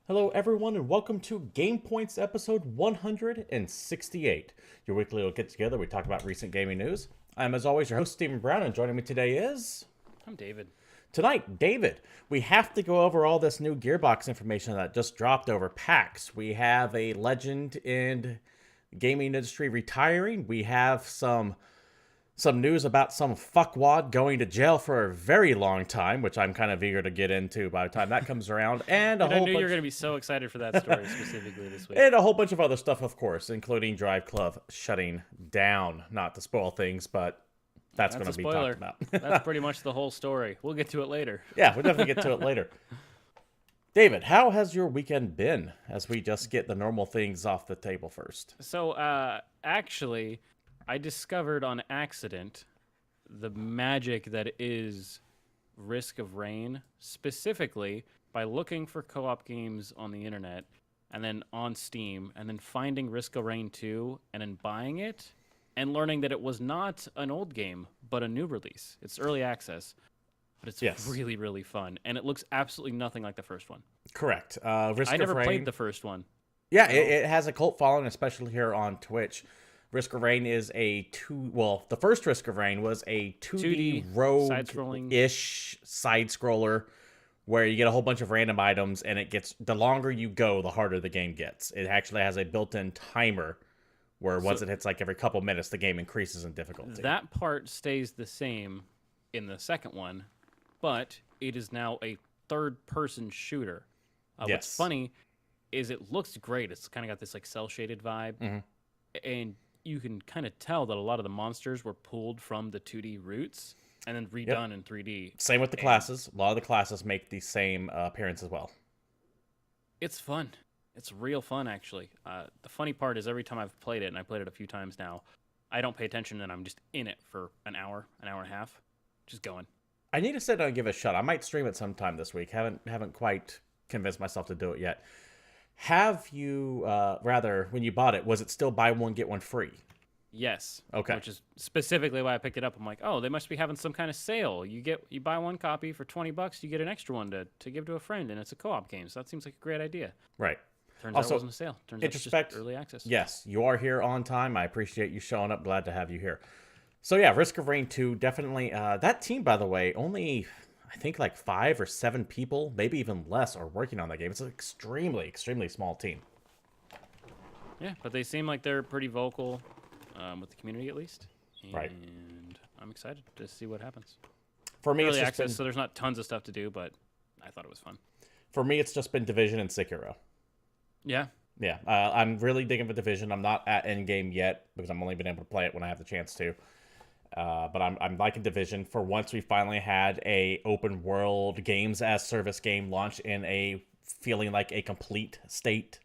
Hello, everyone, and welcome to GamePoints episode 168. Your weekly little get together. We talk about recent gaming news. I'm, as always, your host, Stephen Brown, and joining me today is. I'm David. Tonight, David, we have to go over all this new GearBox information that just dropped over PAX. We have a legend in the gaming industry retiring. We have some news about some fuckwad going to jail for a very long time, which I'm kind of eager to get into by the time that comes around, and I knew you were going to be so excited for that story specifically this week. And a whole bunch of other stuff, of course, including Driveclub shutting down. Not to spoil things, but that's going to be talked about. That's pretty much the whole story. We'll get to it later. Yeah, we'll definitely get to it later. David, how has your weekend been, as we just get the normal things off the table first? So, actually, I discovered on accident the magic that is Risk of Rain, specifically by looking for co-op games on the internet and then on Steam, and then finding Risk of Rain 2 and then buying it and learning that it was not an old game, but a new release. It's early access, but it's really, really fun. And it looks absolutely nothing like the first one. Correct. I never played the first one. Yeah, it has a cult following, especially here on Twitch. Risk of Rain is the first Risk of Rain was a 2D rogue-ish side-scroller where you get a whole bunch of random items, and it gets, the longer you go, the harder the game gets. It actually has a built-in timer where once it hits like every couple minutes, the game increases in difficulty. That part stays the same in the second one, but it is now a third-person shooter. What's funny is it looks great. It's kind of got this like cel-shaded vibe, and you can kind of tell that a lot of the monsters were pulled from the 2D roots and then redone in 3D. Same with the classes. A lot of the classes make the same appearance as well. It's fun. It's real fun, actually. The funny part is every time I've played it, and I played it a few times now, I don't pay attention, and I'm just in it for an hour and a half, just going. I need to sit down and give it a shot. I might stream it sometime this week. Haven't quite convinced myself to do it yet. Have you, when you bought it, was it still buy one, get one free? Yes. Okay. Which is specifically why I picked it up. I'm like, oh, they must be having some kind of sale. You buy one copy for $20, you get an extra one to give to a friend, and it's a co-op game. So that seems like a great idea. Right. Turns out it wasn't a sale. Turns out it's just early access. Yes, you are here on time. I appreciate you showing up. Glad to have you here. So yeah, Risk of Rain 2, definitely. That team, by the way, only, I think like 5 or 7 people, maybe even less, are working on that game. It's an extremely, extremely small team. Yeah, but they seem like they're pretty vocal with the community, at least. Right. And I'm excited to see what happens. For me, early access, so there's not tons of stuff to do, but I thought it was fun. For me, it's just been Division and Sekiro. Yeah. Yeah, I'm really digging the Division. I'm not at endgame yet because I'm only been able to play it when I have the chance to. But I'm liking Division. For once, we finally had a open world games as service game launch in a feeling like a complete state.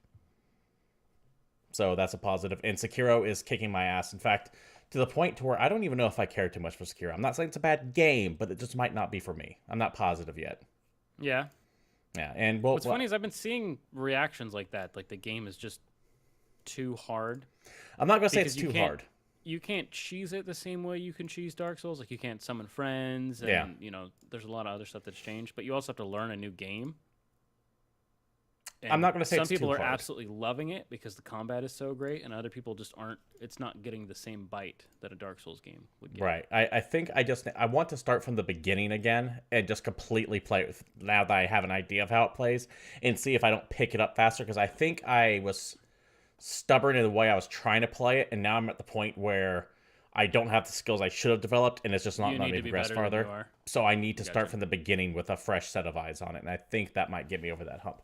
So that's a positive. And Sekiro is kicking my ass. In fact, to the point to where I don't even know if I care too much for Sekiro. I'm not saying it's a bad game, but it just might not be for me. I'm not positive yet. Yeah. Yeah, and what's funny is I've been seeing reactions like that. Like the game is just too hard. I'm not going to say it's too hard. You can't cheese it the same way you can cheese Dark Souls. Like you can't summon friends, and there's a lot of other stuff that's changed. But you also have to learn a new game. And I'm not going to say some people are absolutely loving it because the combat is so great, and other people just aren't. It's not getting the same bite that a Dark Souls game would get. Right. I think I want to start from the beginning again and just completely play it now that I have an idea of how it plays and see if I don't pick it up faster, because I think I was stubborn in the way I was trying to play it, and now I'm at the point where I don't have the skills I should have developed, and it's just not letting me progress farther. So I need to start from the beginning with a fresh set of eyes on it, and I think that might get me over that hump.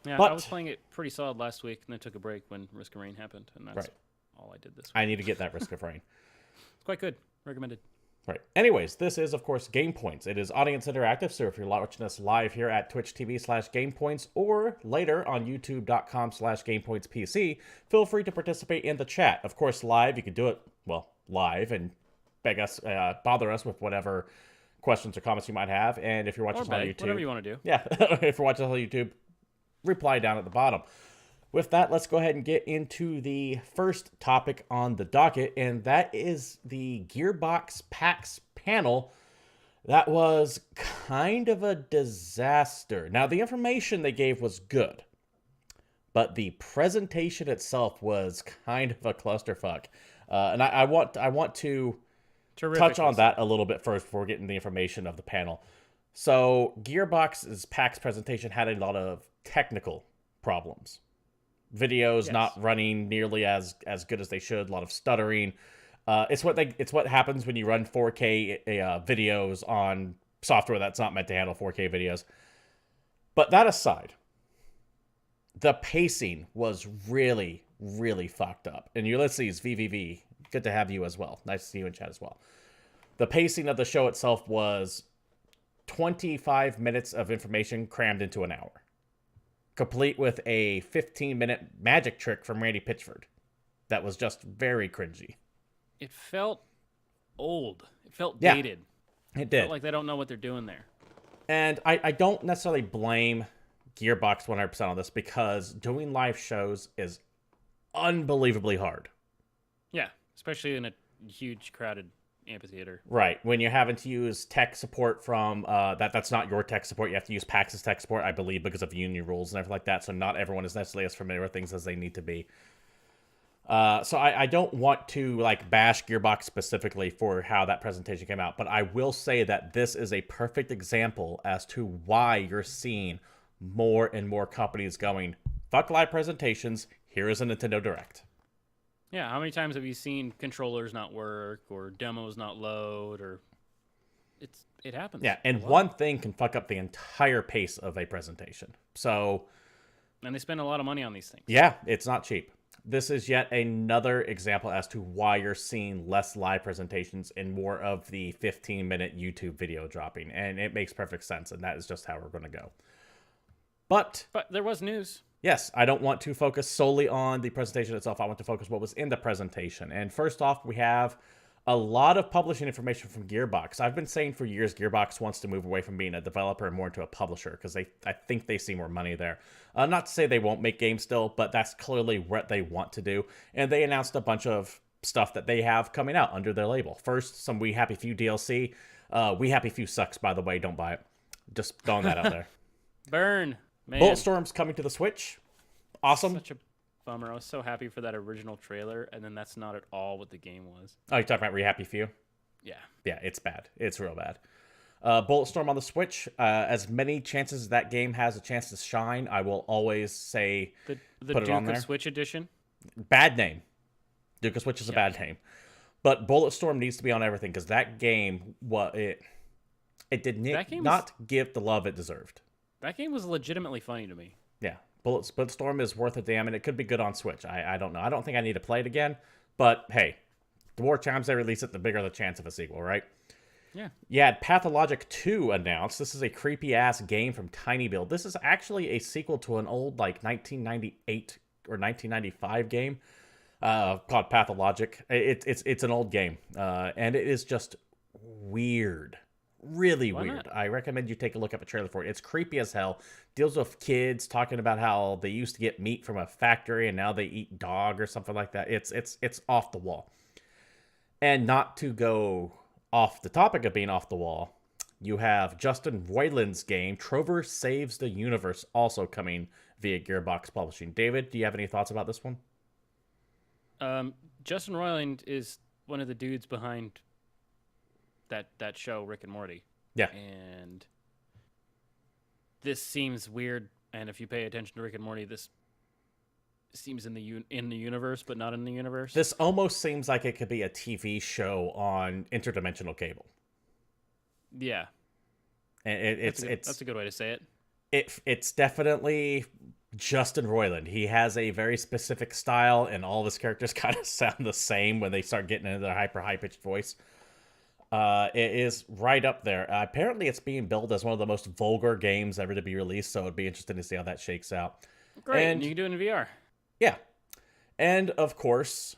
Yeah, I was playing it pretty solid last week, and then took a break when Risk of Rain happened, and that's all I did this week. I need to get that Risk of Rain. It's quite good. Recommended. Right. Anyways, this is, of course, GamePoints. It is audience interactive, so if you're watching us live here at Twitch TV/GamePoints or later on YouTube.com/GamePointsPC, feel free to participate in the chat. Of course, live, you can do it, live, and bother us with whatever questions or comments you might have. And if you're watching us on YouTube... whatever you want to do. Yeah, if you're watching us on YouTube, reply down at the bottom. With that, let's go ahead and get into the first topic on the docket, and that is the GearBox PAX panel That was kind of a disaster. Now, the information they gave was good, but the presentation itself was kind of a clusterfuck. And I want to touch Terrifically on so. that a little bit first before getting the information of the panel. So, Gearbox's PAX presentation had a lot of technical problems. Videos Yes. not running nearly as good as they should. A lot of stuttering. It's what happens when you run 4K videos on software that's not meant to handle 4K videos. But that aside, the pacing was really, really fucked up. And Ulysses VVV, good to have you as well. Nice to see you in chat as well. The pacing of the show itself was 25 minutes of information crammed into an hour, complete with a 15-minute magic trick from Randy Pitchford that was just very cringy. It felt old. It felt Yeah, dated. it It felt did. like they don't know what they're doing there. And I don't necessarily blame Gearbox 100% on this because doing live shows is unbelievably hard. Yeah, especially in a huge crowded amphitheater. Right. When you're having to use tech support from that's not your tech support. You have to use PAX's tech support, I believe, because of union rules and everything like that. So not everyone is necessarily as familiar with things as they need to be. So I don't want to like bash Gearbox specifically for how that presentation came out, but I will say that this is a perfect example as to why you're seeing more and more companies going, fuck live presentations, here is a Nintendo Direct. Yeah, how many times have you seen controllers not work or demos not load or it happens. Yeah, a and lot. one thing can fuck up the entire pace of a presentation. So, And they spend a lot of money on these things. yeah, it's not cheap. This is yet another example as to why you're seeing less live presentations and more of the 15-minute YouTube video dropping. And it makes perfect sense, and that is just how we're going to go. But, But there was news. yes, I don't want to focus solely on the presentation itself. I want to focus what was in the presentation. And first off, we have a lot of publishing information from Gearbox. I've been saying for years Gearbox wants to move away from being a developer and more into a publisher because I think they see more money there. Not to say they won't make games still, but that's clearly what they want to do. And they announced a bunch of stuff that they have coming out under their label. First, some We Happy Few DLC. We Happy Few sucks, by the way. Don't buy it. Just throwing that out there. Burn. Man. Bulletstorm's coming to the Switch. Awesome. Such a bummer. I was so happy for that original trailer, and then that's not at all what the game was. Oh, you're talking about We Happy Few? Yeah. Yeah, it's bad. It's real bad. Bulletstorm on the Switch. As many chances as that game has a chance to shine, I will always say The put it Duke on there. of Switch edition. Bad name. Duke of Switch is a Yeah. bad name. But Bulletstorm needs to be on everything because that game, it did That game not give the love it deserved. That game was legitimately funny to me. Yeah, Bulletstorm is worth a damn, and it could be good on Switch. I don't know. I don't think I need to play it again. But hey, the more times they release it, the bigger the chance of a sequel, right? Yeah. You had Pathologic 2 announced. This is a creepy-ass game from Tiny Build. This is actually a sequel to an old, 1998 or 1995 game called Pathologic. It's an old game, and it is just weird. Really Why weird. not? I recommend you take a look at a trailer for it. It's creepy as hell. Deals with kids talking about how they used to get meat from a factory and now they eat dog or something like that. It's off the wall. And not to go off the topic of being off the wall, you have Justin Roiland's game, Trover Saves the Universe, also coming via Gearbox Publishing. David, do you have any thoughts about this one? Justin Roiland is one of the dudes behind that show Rick and Morty. Yeah. And this seems weird. And if you pay attention to Rick and Morty, this seems in the universe, but not in the universe. This almost seems like it could be a TV show on interdimensional cable. Yeah, And that's a good way to say it. It's definitely Justin Roiland. He has a very specific style, and all of his characters kind of sound the same when they start getting into their hyper high pitched voice. It is right up there. Apparently, it's being billed as one of the most vulgar games ever to be released, so it'd be interesting to see how that shakes out. Great, And and you can do it in VR. yeah, and of course,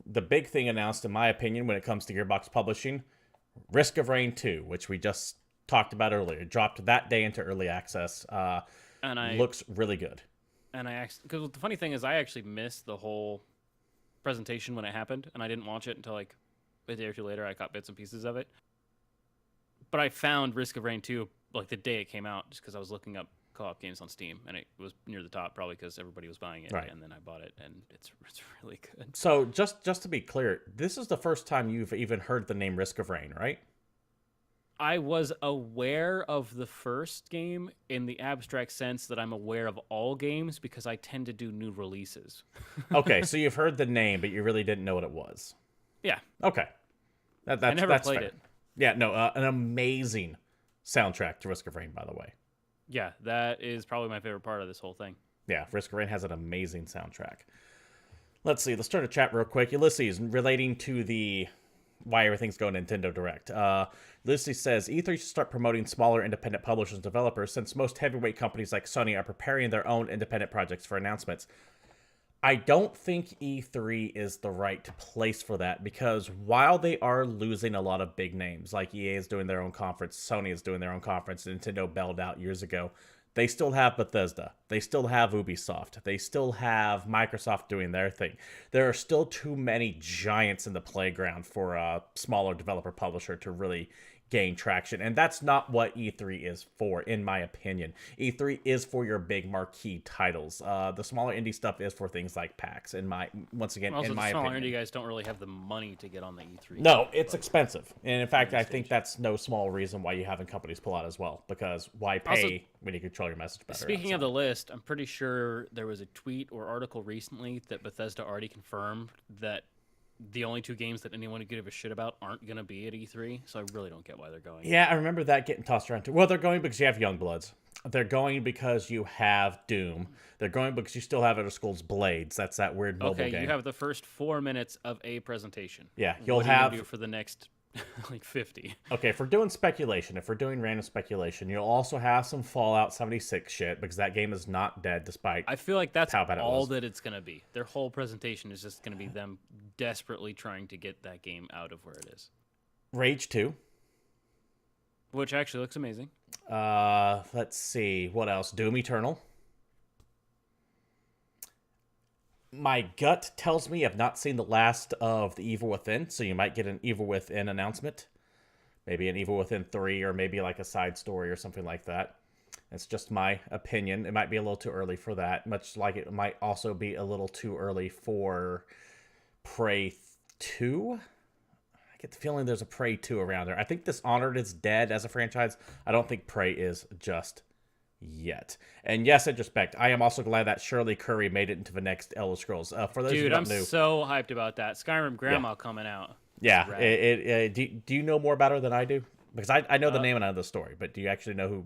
the big thing announced, in my opinion, when it comes to Gearbox Publishing, Risk of Rain 2, which we just talked about earlier, it dropped that day into early access. And I Looks really good. and I actually, because the funny thing is, I actually missed the whole presentation when it happened, and I didn't watch it until like a day or two later. I caught bits and pieces of it. But I found Risk of Rain 2 like the day it came out, just because I was looking up co-op games on Steam, and it was near the top, probably because everybody was buying it. Right. And then I bought it, and it's really good. So just to be clear, this is the first time you've even heard the name Risk of Rain, right? I was aware of the first game in the abstract sense that I'm aware of all games because I tend to do new releases. Okay, so you've heard the name, but you really didn't know what it was. Yeah. Okay. That's I never played fair. it. Yeah, no, an amazing soundtrack to Risk of Rain, by the way. Yeah, that is probably my favorite part of this whole thing. Yeah, Risk of Rain has an amazing soundtrack. Let's see, let's start a chat real quick. Ulysses, relating to the why everything's going Nintendo Direct. Ulysses says, E3 should start promoting smaller independent publishers and developers since most heavyweight companies like Sony are preparing their own independent projects for announcements. I don't think E3 is the right place for that because while they are losing a lot of big names, like EA is doing their own conference, Sony is doing their own conference, Nintendo bailed out years ago, they still have Bethesda. They still have Ubisoft. They still have Microsoft doing their thing. There are still too many giants in the playground for a smaller developer publisher to really gain traction. And that's not what E3 is for, in my opinion. E3 is for your big marquee titles. The smaller indie stuff is for things like PAX, in my opinion. Also, the smaller indie guys don't really have the money to get on the E3. No, it's expensive. And in fact, I think that's no small reason why you're having companies pull out as well. Because why pay Also, when you control your message better? Speaking of the list, I'm pretty sure there was a tweet or article recently that Bethesda already confirmed that the only two games that anyone would give a shit about aren't going to be at E3, so I really don't get why they're going. Yeah, I remember that getting tossed around too. Well, they're going because you have Youngbloods. They're going because you have Doom. They're going because you still have Elder Scrolls Blades. That's that weird mobile game. Okay, you have the first 4 minutes of a presentation. Yeah, you'll what are have... you gonna do for the next... like 50. Okay, if we're doing speculation, if we're doing random speculation, you'll also have some Fallout 76 shit because that game is not dead despite I feel like that's how bad all that it's going to be. Their whole presentation is just going to be them desperately trying to get that game out of where it is. Rage 2. Which actually looks amazing. Let's see. What else? Doom Eternal. My gut tells me I've not seen the last of the Evil Within, so you might get an Evil Within announcement. Maybe an Evil Within 3, or maybe like a side story or something like that. It's just my opinion. It might be a little too early for that, much like it might also be a little too early for Prey 2. I get the feeling there's a Prey 2 around there. I think Dishonored is dead as a franchise. I don't think Prey is just yet. And yes, in respect, I am also glad that Shirley Curry made it into the next Elder Scrolls. For those who don't know, so hyped about that. Skyrim Grandma coming out. Yeah. Do you know more about her than I do? Because I know the name and I know the story, but do you actually know who?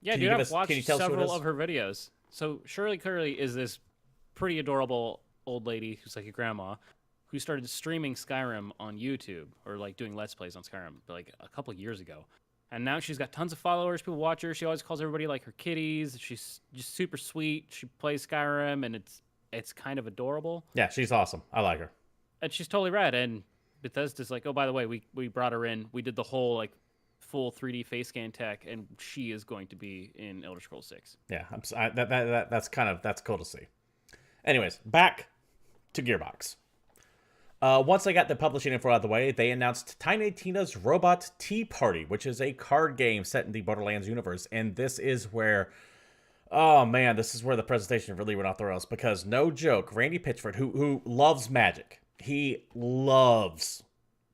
Yeah, dude, I've watched several of her videos. So Shirley Curry is this pretty adorable old lady who's like a grandma who started streaming Skyrim on YouTube, or like doing Let's Plays on Skyrim like a couple years ago. And now she's got tons of followers. People watch her. She always calls everybody like her kitties. She's just super sweet. She plays Skyrim, and it's kind of adorable. Yeah, she's awesome. I like her. And she's totally rad. And Bethesda's like, oh, by the way, we brought her in. We did the whole like full 3D face scan tech, and she is going to be in Elder Scrolls 6. Yeah, that's cool to see. Anyways, back to Gearbox. Once I got the publishing info out of the way, they announced Tiny Tina's Robot Tea Party, which is a card game set in the Borderlands universe. And this is where, oh man, this is where the presentation really went off the rails. Because no joke, Randy Pitchford, who loves Magic, he loves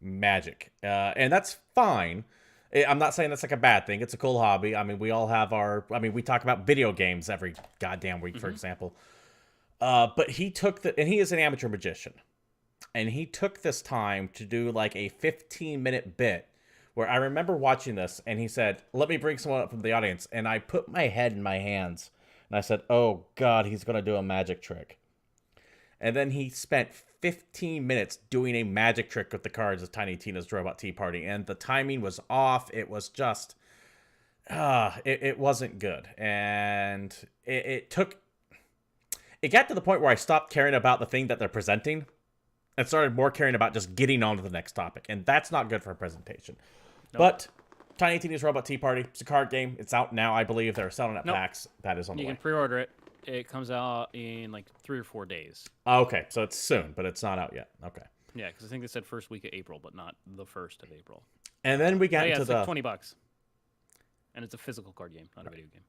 Magic. And that's fine. I'm not saying that's like a bad thing. It's a cool hobby. I mean, we all have we talk about video games every goddamn week, for example. But he took and he is an amateur magician. And he took this time to do like a 15-minute bit where I remember watching this and he said, let me bring someone up from the audience. And I put my head in my hands and I said, oh God, he's going to do a magic trick. And then he spent 15 minutes doing a magic trick with the cards of Tiny Tina's Robot Tea Party. And the timing was off. It was just, it wasn't good. And it got to the point where I stopped caring about the thing that they're presenting and started more caring about just getting on to the next topic. And that's not good for a presentation. Nope. But Tiny Tina's Robot Tea Party, it's a card game. It's out now, I believe. They're selling at PAX. That is on the way. You can pre-order it. It comes out in like 3 or 4 days. Okay, so it's soon, but it's not out yet. Okay. Yeah, because I think they said first week of April, but not the 1st of April. And then we got into it's like $20. And it's a physical card game, not a video game.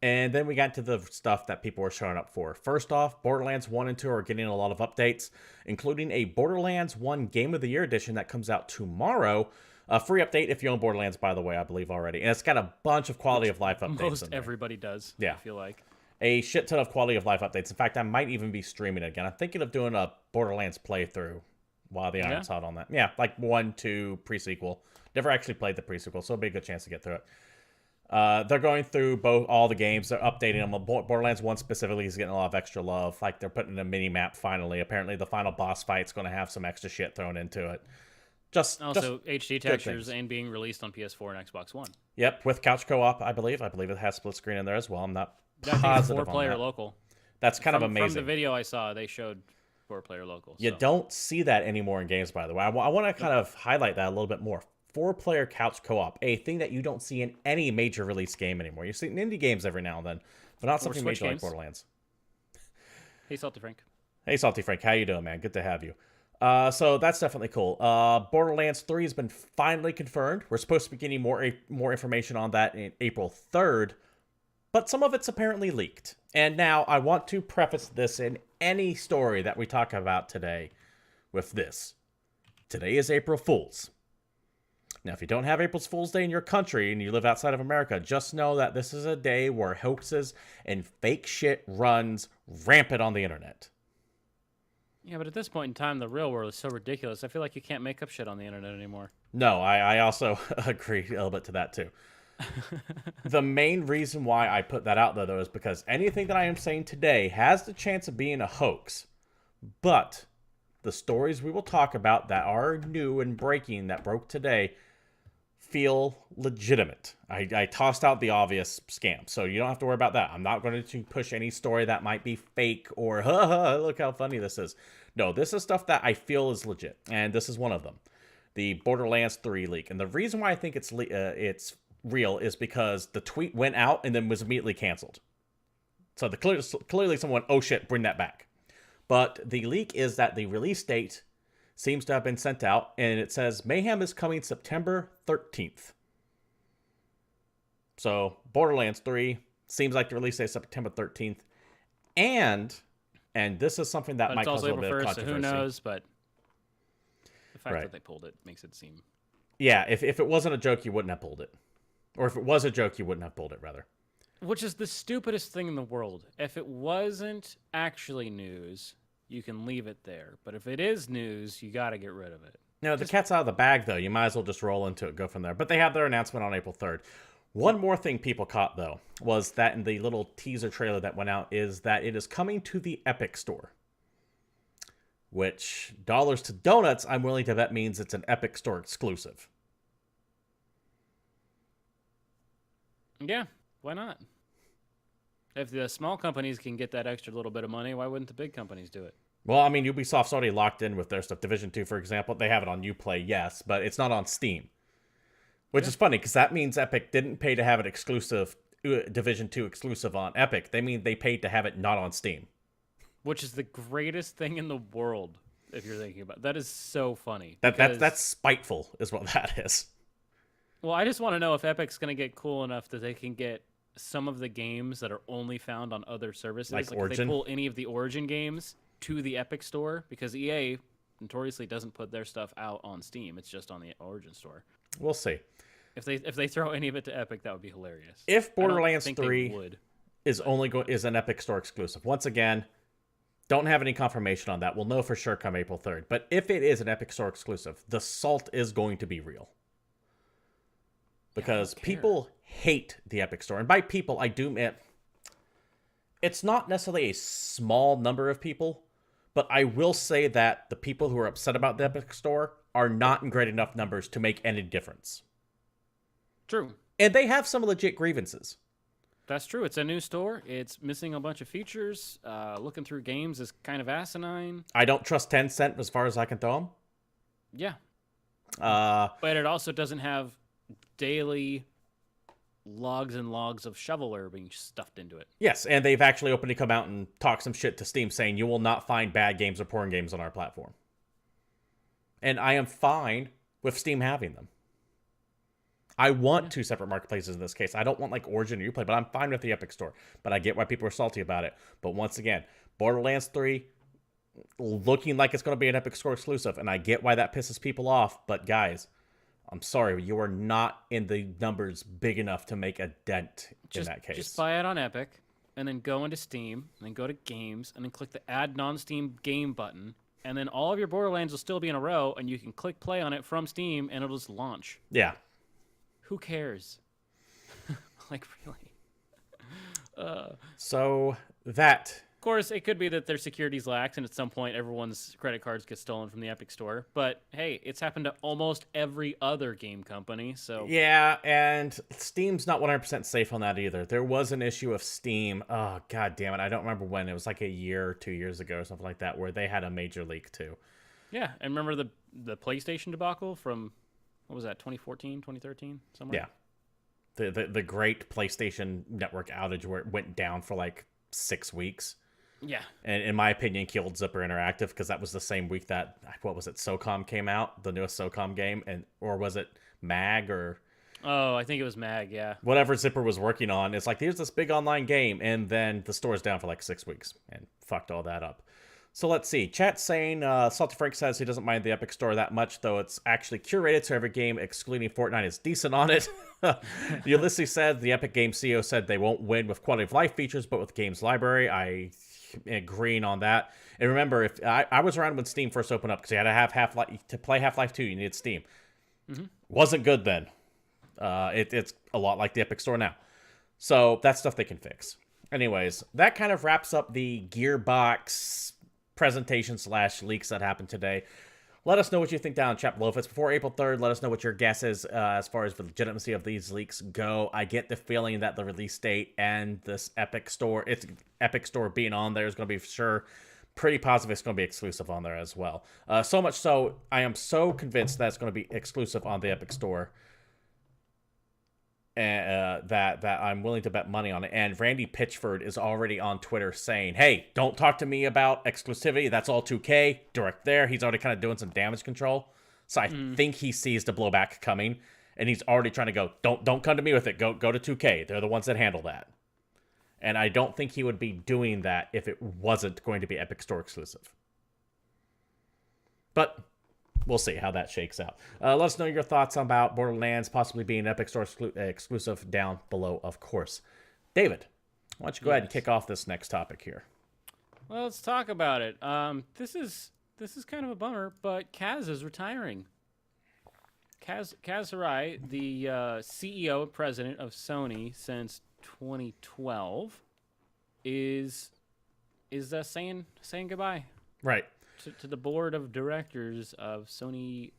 And then we got to the stuff that people were showing up for. First off, Borderlands 1 and 2 are getting a lot of updates, including a Borderlands 1 Game of the Year edition that comes out tomorrow. A free update if you own Borderlands, by the way, I believe already. And it's got a bunch of quality of life updates. Most everybody does, I feel like. A shit ton of quality of life updates. In fact, I might even be streaming it again. I'm thinking of doing a Borderlands playthrough while the iron's hot on that. Yeah, like 1, 2, pre-sequel. Never actually played the pre-sequel, so it'll be a good chance to get through it. They're going through all the games. They're updating them. Borderlands 1 specifically is getting a lot of extra love. Like, they're putting in a mini-map finally. Apparently, the final boss fight's going to have some extra shit thrown into it. Also, HD textures and being released on PS4 and Xbox One. Yep, with couch co-op, I believe. I believe it has split screen in there as well. I'm not positive on that. 4-player local. That's kind of amazing. From the video I saw, they showed 4-player local. You don't see that anymore in games, by the way. I want to kind of highlight that a little bit more. 4-player couch co-op, a thing that you don't see in any major release game anymore. You see it in indie games every now and then, but not something major like Borderlands. Hey, Salty Frank. Hey, Salty Frank. How you doing, man? Good to have you. So that's definitely cool. Borderlands 3 has been finally confirmed. We're supposed to be getting more information on that in April 3rd, but some of it's apparently leaked. And now I want to preface this in any story that we talk about today with this. Today is April Fool's. Now, if you don't have April Fool's Day in your country and you live outside of America, just know that this is a day where hoaxes and fake shit runs rampant on the internet. Yeah, but at this point in time, the real world is so ridiculous. I feel like you can't make up shit on the internet anymore. No, I also agree a little bit to that, too. The main reason why I put that out there, though, is because anything that I am saying today has the chance of being a hoax. But the stories we will talk about that are new and breaking, that broke today, feel legitimate. I tossed out the obvious scam, so you don't have to worry about that. I'm not going to push any story that might be fake or, look how funny this is. No, this is stuff that I feel is legit, and this is one of them. The Borderlands 3 leak. And the reason why I think it's real is because the tweet went out and then was immediately canceled. So clearly someone, oh shit, bring that back. But the leak is that the release date seems to have been sent out, and it says Mayhem is coming September 13th. So Borderlands 3 seems like the release date is September 13th. And this is something that might cause a little bit of controversy. So who knows, but the fact that they pulled it makes it seem... Yeah, if it wasn't a joke, you wouldn't have pulled it. Or if it was a joke, you wouldn't have pulled it, rather. Which is the stupidest thing in the world. If it wasn't actually news, you can leave it there. But if it is news, you got to get rid of it. No, the cat's out of the bag, though. You might as well just roll into it, go from there. But they have their announcement on April 3rd. One more thing people caught, though, was that in the little teaser trailer that went out is that it is coming to the Epic Store. Which, dollars to donuts, I'm willing to bet means it's an Epic Store exclusive. Yeah, why not? If the small companies can get that extra little bit of money, why wouldn't the big companies do it? Well, I mean, Ubisoft's already locked in with their stuff. Division 2, for example, they have it on Uplay, yes, but it's not on Steam. Which is funny, because that means Epic didn't pay to have it exclusive, Division 2 exclusive on Epic. They mean they paid to have it not on Steam. Which is the greatest thing in the world, if you're thinking about it. That is so funny. That's spiteful, is what that is. Well, I just want to know if Epic's going to get cool enough that they can get some of the games that are only found on other services. Like Origin? If they pull any of the Origin games to the Epic Store, because EA notoriously doesn't put their stuff out on Steam. It's just on the Origin Store. We'll see. If they throw any of it to Epic, that would be hilarious. If Borderlands 3 is an Epic Store exclusive, once again, don't have any confirmation on that. We'll know for sure come April 3rd. But if it is an Epic Store exclusive, the salt is going to be real. Because people hate the Epic Store. And by people, I do mean... It's not necessarily a small number of people, but I will say that the people who are upset about the Epic Store are not in great enough numbers to make any difference. True. And they have some legit grievances. That's true. It's a new store. It's missing a bunch of features. Looking through games is kind of asinine. I don't trust Tencent as far as I can throw them. Yeah. But it also doesn't have daily logs and logs of shovelware being stuffed into it. Yes, and they've actually openly come out and talked some shit to Steam saying you will not find bad games or porn games on our platform. And I am fine with Steam having them. I want two separate marketplaces in this case. I don't want like Origin or Uplay, but I'm fine with the Epic Store. But I get why people are salty about it. But once again, Borderlands 3 looking like it's going to be an Epic Store exclusive, and I get why that pisses people off. But guys, I'm sorry, you are not in the numbers big enough to make a dent in that case. Just buy it on Epic, and then go into Steam, and then go to Games, and then click the Add Non-Steam Game button, and then all of your Borderlands will still be in a row, and you can click play on it from Steam, and it'll just launch. Yeah. Who cares? Like, really? So that... Of course, it could be that their security's lax, and at some point everyone's credit cards get stolen from the Epic Store. But hey, it's happened to almost every other game company, so... Yeah, and Steam's not 100% safe on that either. There was an issue of Steam, oh, god damn it, I don't remember when. It was like a year or 2 years ago or something like that, where they had a major leak too. Yeah, and remember the PlayStation debacle from, what was that, 2014, 2013, somewhere? Yeah. The great PlayStation Network outage where it went down for like 6 weeks. Yeah. And in my opinion, killed Zipper Interactive, because that was the same week that, what was it, SOCOM came out, the newest SOCOM game, or was it MAG or... Oh, I think it was MAG, yeah. Whatever Zipper was working on. It's like, here's this big online game, and then the store's down for like 6 weeks, and fucked all that up. So let's see. Chat's saying, Salty Frank says he doesn't mind the Epic Store that much, though it's actually curated, so every game excluding Fortnite is decent on it. Ulysses said the Epic Games CEO said they won't win with quality of life features, but with games library. I agreeing on that. And remember, if I was around when Steam first opened up, because you had to have Half-Life to play Half-Life 2, you needed Steam. Mm-hmm. Wasn't good then. It's a lot like the Epic Store now. So that's stuff they can fix. Anyways, that kind of wraps up the GearBox presentation / leaks that happened today. Let us know what you think down in chat below. If it's before April 3rd, let us know what your guess is as far as the legitimacy of these leaks go. I get the feeling that the release date and this Epic Store being on there is going to be for sure pretty positive it's going to be exclusive on there as well. So much so, I am so convinced that it's going to be exclusive on the Epic Store. That I'm willing to bet money on it. And Randy Pitchford is already on Twitter saying, hey, don't talk to me about exclusivity. That's all 2K. Direct there. He's already kind of doing some damage control. So I think he sees the blowback coming. And he's already trying to go, don't come to me with it. Go to 2K. They're the ones that handle that. And I don't think he would be doing that if it wasn't going to be Epic Store exclusive. But... we'll see how that shakes out. Let us know your thoughts about Borderlands possibly being Epic Store exclusive down below, of course. David, why don't you go ahead and kick off this next topic here? Well, let's talk about it. This is kind of a bummer, but Kaz is retiring. Kaz Hirai, the CEO and president of Sony since 2012, is saying goodbye. Right. To the board of directors of Sony.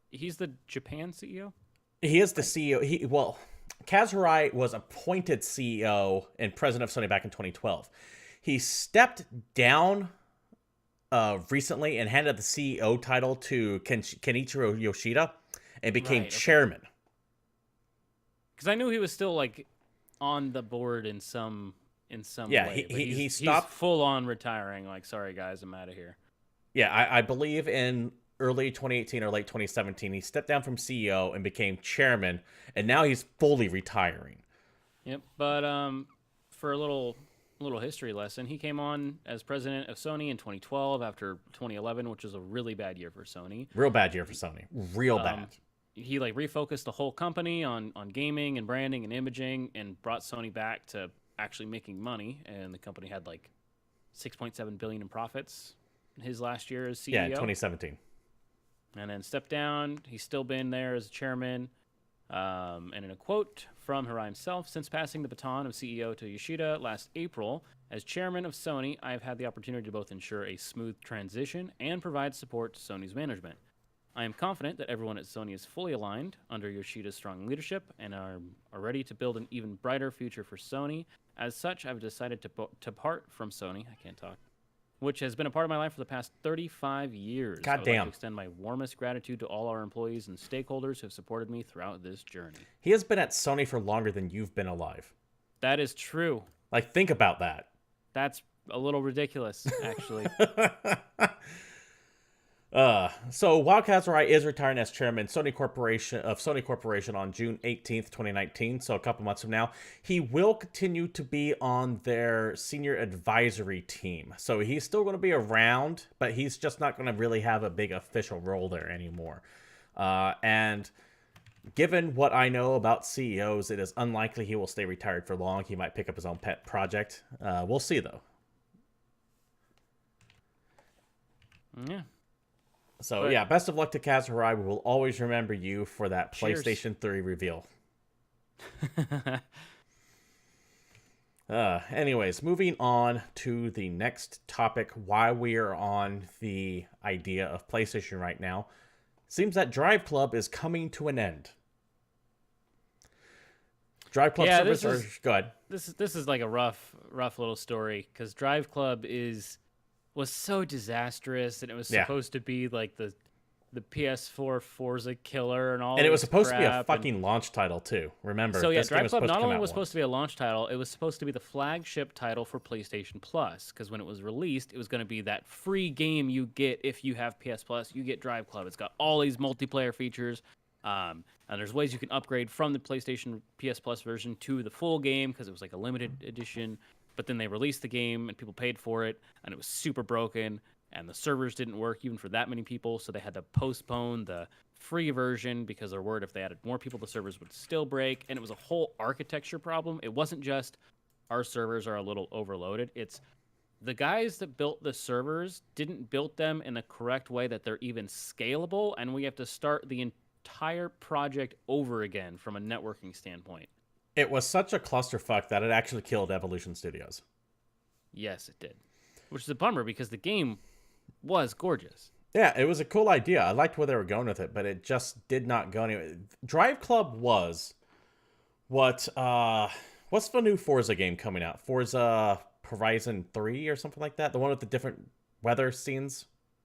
He's the Japan CEO? He is the CEO. Kaz Hirai was appointed CEO and president of Sony back in 2012. He stepped down recently and handed the CEO title to Kenichiro Yoshida and became chairman. Because I knew he was still like on the board in some way. Yeah, he stopped. He's full on retiring. Like, sorry guys, I'm out of here. Yeah, I believe in early 2018 or late 2017, he stepped down from CEO and became chairman, and now he's fully retiring. Yep, but for a little history lesson, he came on as president of Sony in 2012 after 2011, which was a really bad year for Sony. Real bad year for Sony. Real bad. He like refocused the whole company on gaming and branding and imaging and brought Sony back to actually making money, and the company had like $6.7 billion in profits his last year as CEO. Yeah, in 2017. And then stepped down. He's still been there as chairman. And in a quote from Hirai himself, since passing the baton of CEO to Yoshida last April, as chairman of Sony, I have had the opportunity to both ensure a smooth transition and provide support to Sony's management. I am confident that everyone at Sony is fully aligned under Yoshida's strong leadership and are ready to build an even brighter future for Sony. As such, I've decided to part from Sony. I can't talk. Which has been a part of my life for the past 35 years. God I would damn. like to extend my warmest gratitude to all our employees and stakeholders who have supported me throughout this journey. He has been at Sony for longer than you've been alive. That is true. Like, think about that. That's a little ridiculous, actually. So while Kaz Hirai is retiring as chairman Sony Corporation on June 18th, 2019, so a couple months from now, he will continue to be on their senior advisory team. So he's still going to be around, but he's just not going to really have a big official role there anymore. And given what I know about CEOs, it is unlikely he will stay retired for long. He might pick up his own pet project. We'll see, though. Yeah. So, But yeah, best of luck to Kaz Hirai. We will always remember you for that cheers. PlayStation 3 reveal. Anyways, moving on to the next topic. Why we are on the idea of PlayStation right now, seems that Driveclub is coming to an end. Driveclub servers are good. This is like a rough little story, because Driveclub was so disastrous, and it was supposed to be like the PS4 Forza killer and all. And it was supposed to be a fucking launch title too. Remember? So yeah, Driveclub not only was supposed to be a launch title, it was supposed to be the flagship title for PlayStation Plus. Because when it was released, it was going to be that free game you get if you have PS Plus. You get Driveclub. It's got all these multiplayer features. And there's ways you can upgrade from the PlayStation PS Plus version to the full game, because it was like a limited edition. But then they released the game and people paid for it, and it was super broken, and the servers didn't work even for that many people, so they had to postpone the free version because they're worried if they added more people, the servers would still break. And it was a whole architecture problem. It wasn't just our servers are a little overloaded. It's the guys that built the servers didn't build them in the correct way that they're even scalable, and we have to start the entire project over again from a networking standpoint. It was such a clusterfuck that it actually killed Evolution Studios. Yes, it did. Which is a bummer, because the game was gorgeous. Yeah, it was a cool idea. I liked where they were going with it, but it just did not go anywhere. Driveclub was what's the new Forza game coming out? Forza Horizon 3 or something like that? The one with the different weather scenes?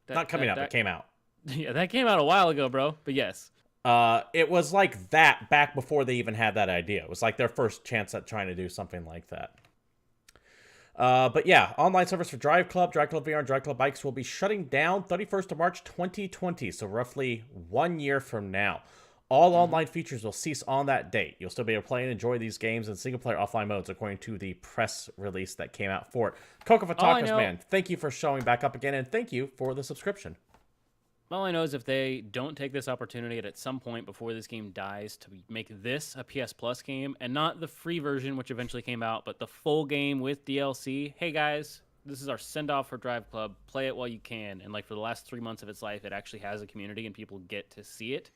Not coming out, but came out. Yeah, that came out a while ago, bro. But yes. It was like that back before they even had that idea. It was like their first chance at trying to do something like that. But yeah, online servers for Driveclub, Driveclub VR, and Driveclub Bikes will be shutting down 31st of March 2020, so roughly 1 year from now. All online features will cease on that date. You'll still be able to play and enjoy these games in single-player offline modes, according to the press release that came out for it. Coco Fatakas, man, thank you for showing back up again, and thank you for the subscription. All I know is if they don't take this opportunity at some point before this game dies to make this a PS Plus game, and not the free version, which eventually came out, but the full game with DLC, hey guys, this is our send-off for Driveclub. Play it while you can. And like for the last 3 months of its life, it actually has a community and people get to see it.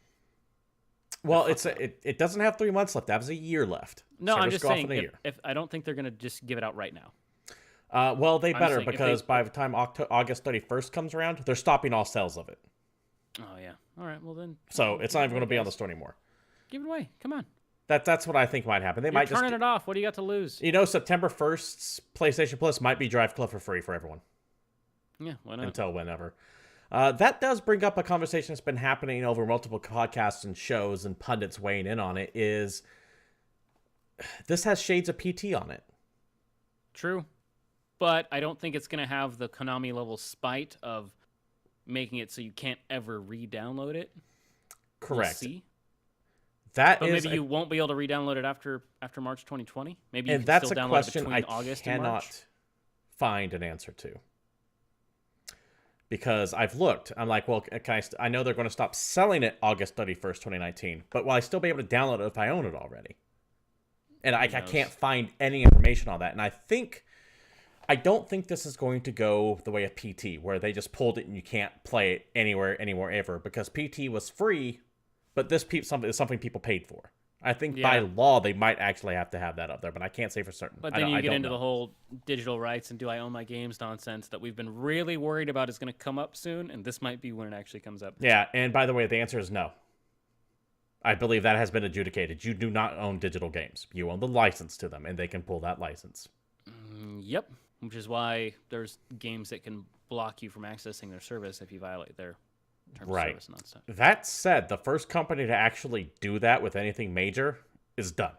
Well, it doesn't have 3 months left. That was a year left. No, I'm just saying, if I don't think they're going to just give it out right now. Well, they better, because by the time August 31st comes around, they're stopping all sales of it. Oh, yeah. All right, well then. So it's not even going to be on the store anymore. Give it away. Come on. That's what I think might happen. They might just turning it off. What do you got to lose? You know, September 1st's PlayStation Plus might be Driveclub for free for everyone. Yeah, why not? Until whenever. That does bring up a conversation that's been happening over multiple podcasts and shows, and pundits weighing in on it, is this has shades of PT on it. True. But I don't think it's going to have the Konami level spite of making it so you can't ever re-download it. Correct. We'll see. But maybe you won't be able to re-download it after March 2020. Maybe you and can that's still a download question it between I August and March. cannot find an answer to. Because I've looked, I'm like, well, I know they're going to stop selling it August 31st, 2019, but will I still be able to download it if I own it already? And I can't find any information on that. And I don't think this is going to go the way of PT, where they just pulled it and you can't play it anywhere ever, because PT was free, but this is something people paid for. I think by law they might actually have to have that up there, but I can't say for certain. But then you get into the whole digital rights and do I own my games nonsense that we've been really worried about is going to come up soon, and this might be when it actually comes up. Yeah, and by the way, the answer is no. I believe that has been adjudicated. You do not own digital games. You own the license to them, and they can pull that license. Yep, which is why there's games that can block you from accessing their service if you violate their terms of service nonsense. That said, the first company to actually do that with anything major is done.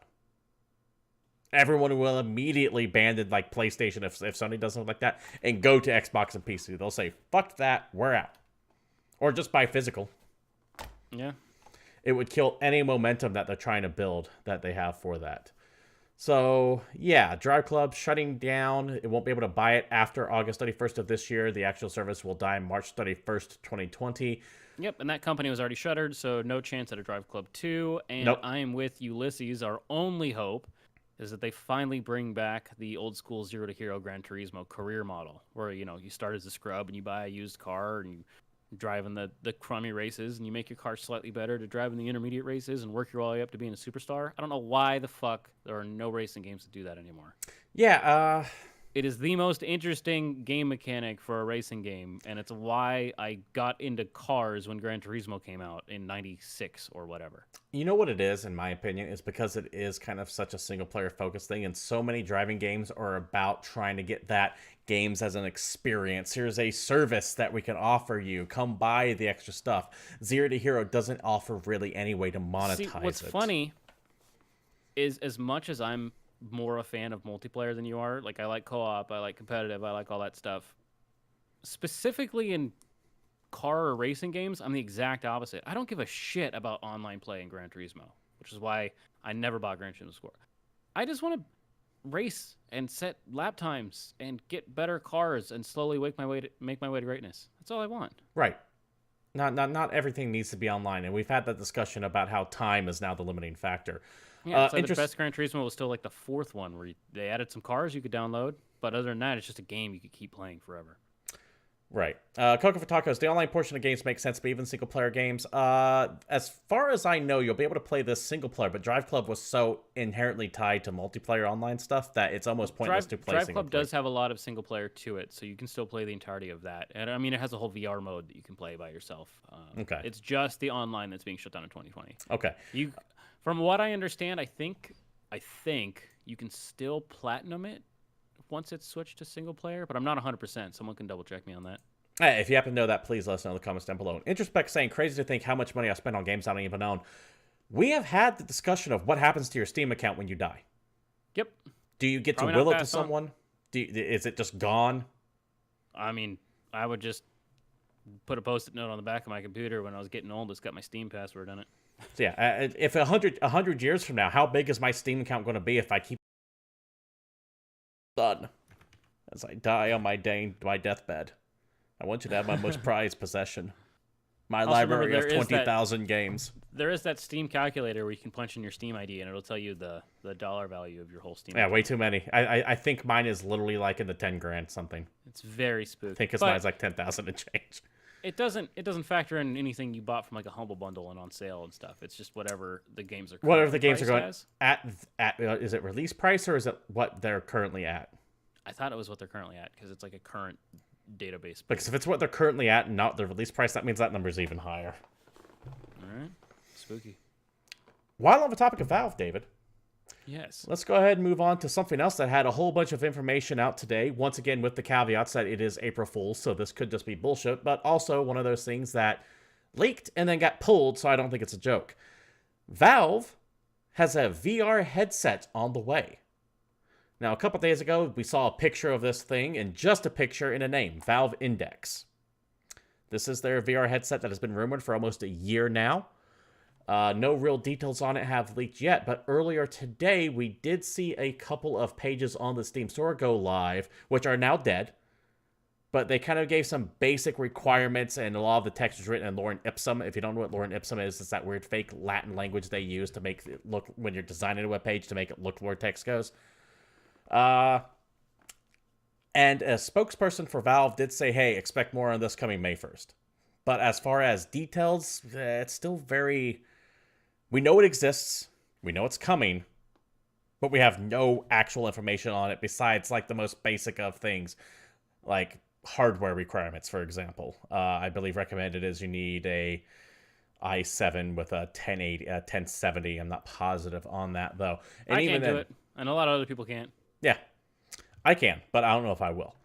Everyone will immediately ban it, like PlayStation, if Sony does something like that, and go to Xbox and PC. They'll say, fuck that, we're out. Or just buy physical. Yeah. It would kill any momentum that they're trying to build that they have for that. So, yeah, Driveclub shutting down. It won't be able to buy it after August 31st of this year. The actual service will die March 31st, 2020. Yep, and that company was already shuttered, so no chance at a Driveclub 2. And Nope. I am with Ulysses. Our only hope is that they finally bring back the old school Zero to Hero Gran Turismo career model, where, you start as a scrub and you buy a used car and you drive in the crummy races and you make your car slightly better to drive in the intermediate races and work your way up to being a superstar. I don't know why the fuck there are no racing games that do that anymore. Yeah, It is the most interesting game mechanic for a racing game, and it's why I got into cars when Gran Turismo came out in 96 or whatever. you know what it is, in my opinion, is because it is kind of such a single-player focused thing, and so many driving games are about trying to get that games as an experience. Here's a service that we can offer you. Come buy the extra stuff. Zero to Hero doesn't offer really any way to monetize it. See, what's funny is as much as I'm more a fan of multiplayer than you are, like I like co-op, I like competitive, I like all that stuff. Specifically in car or racing games, I'm the exact opposite. I don't give a shit about online play in Gran Turismo, which is why I never bought Gran Turismo 4. I just want to race and set lap times and get better cars and slowly make my way to greatness. That's all I want. Right. Not everything needs to be online, and we've had that discussion about how time is now the limiting factor. Yeah, so the best Gran Turismo was still like the fourth one where they added some cars you could download, but other than that, it's just a game you could keep playing forever. Right. Coco for Tacos, the online portion of games makes sense, but even single-player games, as far as I know, you'll be able to play this single-player, but Driveclub was so inherently tied to multiplayer online stuff that it's almost pointless to play single-player. Driveclub does have a lot of single-player to it, so you can still play the entirety of that. And I mean, it has a whole VR mode that you can play by yourself. Okay. It's just the online that's being shut down in 2020. Okay. From what I understand, I think you can still platinum it once it's switched to single player, but I'm not 100%. Someone can double check me on that. Hey, if you happen to know that, please let us know in the comments down below. Introspect saying, crazy to think how much money I spent on games I don't even own. We have had the discussion of what happens to your Steam account when you die. Yep. Do you get to will it to someone? Is it just gone? I mean, I would just put a post-it note on the back of my computer when I was getting old. It's got my Steam password on it. So yeah, if 100 years from now, how big is my Steam account going to be if I keep done as I die on my deathbed? I want you to have my most prized possession, my Also, library of 20,000 games. There is that Steam calculator where you can punch in your Steam ID and it'll tell you the dollar value of your whole Steam. Yeah, account. way too many. I think mine is literally like in the 10 grand something. It's very spooky. I think mine's like 10,000 and change. It doesn't factor in anything you bought from like a Humble Bundle and on sale and stuff. It's just whatever the games are. Whatever the games are going as. at is it release price or is it what they're currently at? I thought it was what they're currently at because it's like a current database. Because if it's what they're currently at and not the release price, that means that number's even higher. All right, spooky. While on the topic of Valve, David. Yes. Let's go ahead and move on to something else that had a whole bunch of information out today. Once again, with the caveats that it is April Fool's, so this could just be bullshit, but also one of those things that leaked and then got pulled, so I don't think it's a joke. Valve has a VR headset on the way. Now, a couple days ago, we saw a picture of this thing, and just a picture and a name, Valve Index. This is their VR headset that has been rumored for almost a year now. No real details on it have leaked yet, but earlier today, we did see a couple of pages on the Steam Store go live, which are now dead. But they kind of gave some basic requirements, and a lot of the text was written in Lorem Ipsum. If you don't know what Lorem Ipsum is, it's that weird fake Latin language they use to make it look, when you're designing a web page, to make it look where text goes. And a spokesperson for Valve did say, hey, expect more on this coming May 1st. But as far as details, it's still very... We know it exists, we know it's coming, but we have no actual information on it besides like the most basic of things, like hardware requirements, for example. I believe recommended is you need a i7 with a 1070. I'm not positive on that, though. And I can't do it, and a lot of other people can't. Yeah, I can, but I don't know if I will.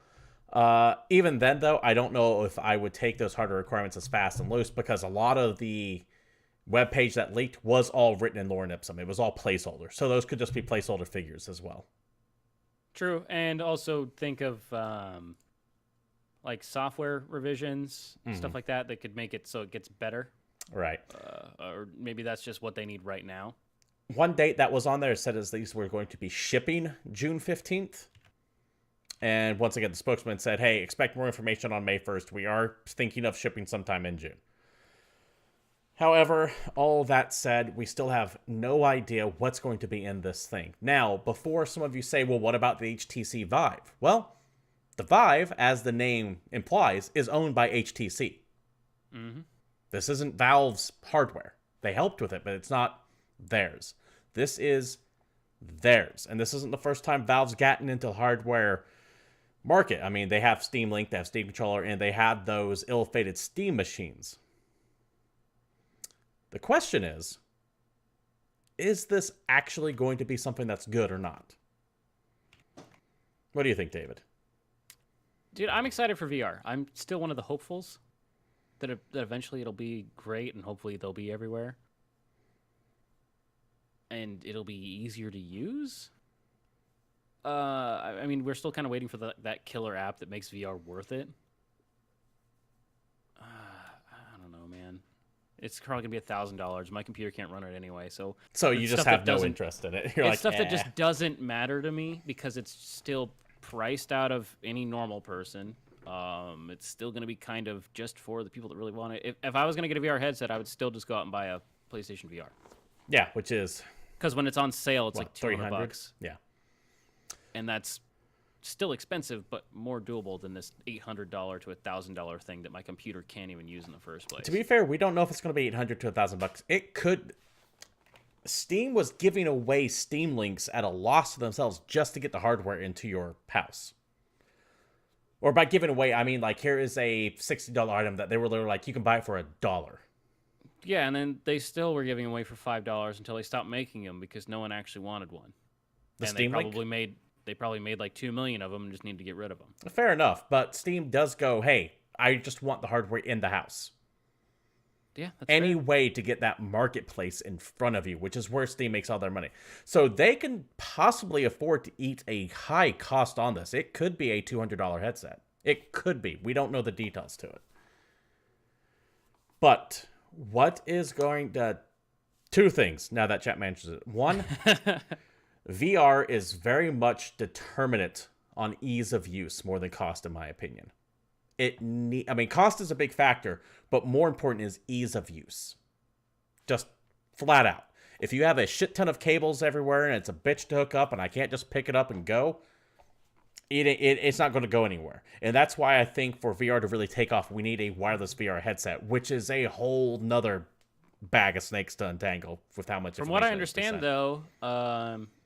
Even then, though, I don't know if I would take those hardware requirements as fast and loose, because a lot of the web page that leaked was all written in Lorem Ipsum. It was all placeholder, so those could just be placeholder figures as well. True, and also think of like software revisions, stuff like that could make it so it gets better. Right. Or maybe that's just what they need right now. One date that was on there said as these were going to be shipping June 15th. And once again, the spokesman said, hey, expect more information on May 1st. We are thinking of shipping sometime in June. However, all that said, we still have no idea what's going to be in this thing. Now, before some of you say, well, what about the HTC Vive? Well, the Vive, as the name implies, is owned by HTC. Mm-hmm. This isn't Valve's hardware. They helped with it, but it's not theirs. This is theirs. And this isn't the first time Valve's gotten into the hardware market. I mean, they have Steam Link, they have Steam Controller, and they have those ill-fated Steam machines. The question is this actually going to be something that's good or not? What do you think, David? Dude, I'm excited for VR. I'm still one of the hopefuls that eventually it'll be great and hopefully they'll be everywhere. And it'll be easier to use. I mean, we're still kind of waiting for that killer app that makes VR worth it. I don't know, man. It's probably gonna be $1,000. My computer can't run it anyway, so you just have no interest in it. You're it's like, stuff that just doesn't matter to me because it's still priced out of any normal person. It's still gonna be kind of just for the people that really want it. If I was gonna get a VR headset, I would still just go out and buy a PlayStation VR. Yeah, which is because when it's on sale, it's like $200. Yeah, and that's still expensive, but more doable than this $800 to $1,000 thing that my computer can't even use in the first place. To be fair, we don't know if it's going to be $800 to $1,000. It could. Steam was giving away Steam links at a loss to themselves just to get the hardware into your house. Or by giving away, I mean like here is a $60 item that they were literally like you can buy it for $1. Yeah, and then they still were giving away for $5 until they stopped making them because no one actually wanted one. The and Steam they probably made like 2 million of them and just need to get rid of them. Fair enough, but Steam does go, hey, I just want the hardware in the house. Yeah, that's any fair. way to get that marketplace in front of you, which is where Steam makes all their money. So they can possibly afford to eat a high cost on this. It could be a $200 headset. It could be. We don't know the details to it. But what is going to... Two things, now that chat mentions it. One... VR is very much determinant on ease of use more than cost, in my opinion. Cost is a big factor, but more important is ease of use. Just flat out. If you have a shit ton of cables everywhere and it's a bitch to hook up and I can't just pick it up and go, it's not going to go anywhere. And that's why I think for VR to really take off, we need a wireless VR headset, which is a whole nother bag of snakes to untangle with how much. From what I understand, though,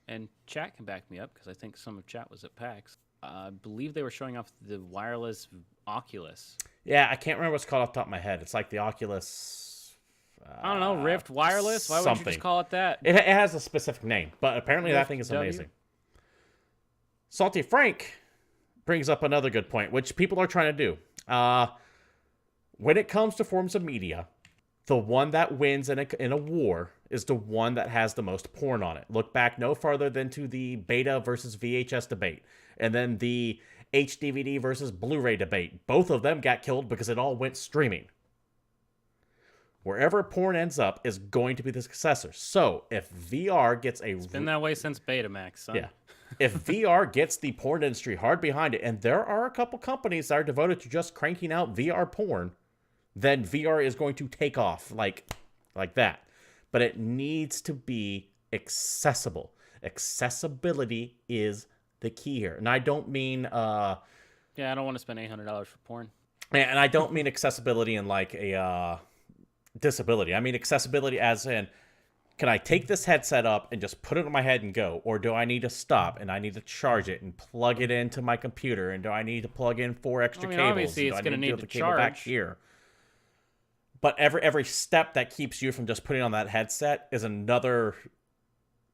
and chat can back me up because I think some of chat was at PAX. I believe they were showing off the wireless Oculus. Yeah, I can't remember what's called off the top of my head. It's like the Oculus... I don't know, Rift Wireless? Why wouldn't you just call it that? It has a specific name, but apparently Rift that thing is W? amazing. Salty Frank brings up another good point, which people are trying to do. When it comes to forms of media, the one that wins in a war is the one that has the most porn on it. Look back no farther than to the beta versus VHS debate. And then the HDVD versus Blu-ray debate. Both of them got killed because it all went streaming. Wherever porn ends up is going to be the successor. So if VR gets a... It's been that way since Betamax, son. Yeah. If VR gets the porn industry hard behind it, and there are a couple companies that are devoted to just cranking out VR porn, then VR is going to take off like that. But it needs to be accessible. Accessibility is the key here. And I don't mean... yeah, I don't want to spend $800 for porn. And I don't mean accessibility in like a disability. I mean accessibility as in, can I take this headset up and just put it on my head and go? Or do I need to stop and I need to charge it and plug it into my computer? And do I need to plug in 4 extra cables? Obviously, it's going to need to cable back charge. here? But every step that keeps you from just putting on that headset is another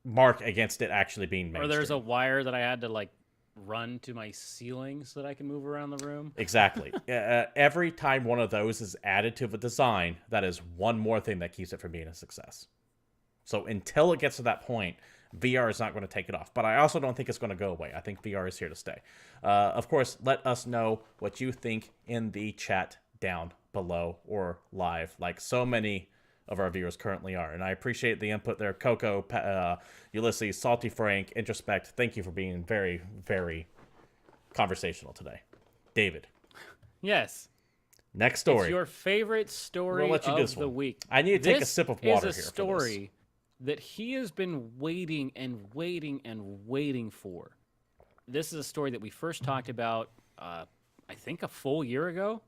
mark against it actually being mainstream. Or there's a wire that I had to like run to my ceiling so that I can move around the room. Exactly. Every time one of those is added to the design, that is one more thing that keeps it from being a success. So until it gets to that point, VR is not going to take it off. But I also don't think it's going to go away. I think VR is here to stay. Of course, let us know what you think in the chat down below or live, like so many of our viewers currently are. And I appreciate the input there. Coco, Ulysses, Salty Frank, Introspect, thank you for being very, very conversational today. David. Yes. Next story. It's your favorite story of the week. I need to take a sip of water here. This is a story that he has been waiting and waiting and waiting for. This is a story that we first talked about, I think a full year ago,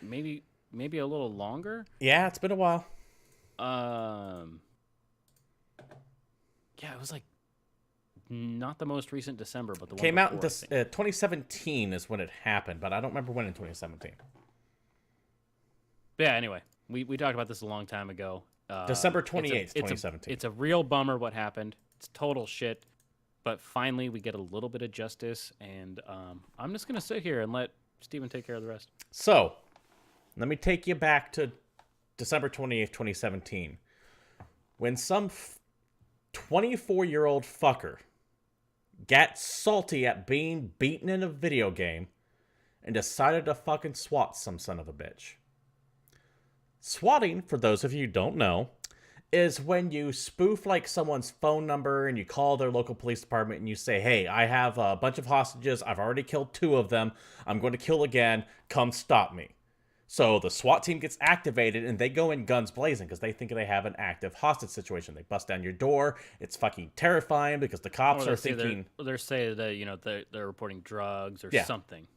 maybe a little longer. Yeah, it's been a while. Yeah, it was like not the most recent December, but the one came out in 2017 is when it happened, but I don't remember when in 2017. Yeah, anyway, we talked about this a long time ago. December 28th, 2017. It's a real bummer what happened. It's total shit. But finally, we get a little bit of justice, and I'm just going to sit here and let Steven take care of the rest. So, let me take you back to December 28th, 2017, when some 24-year-old fucker got salty at being beaten in a video game and decided to fucking swat some son of a bitch. Swatting, for those of you who don't know, is when you spoof like someone's phone number and you call their local police department and you say, hey, I have a bunch of hostages. I've already killed 2 of them. I'm going to kill again. Come stop me. So the SWAT team gets activated and they go in guns blazing because they think they have an active hostage situation. They bust down your door. It's fucking terrifying because the cops are thinking... They're saying that, they're reporting drugs or something.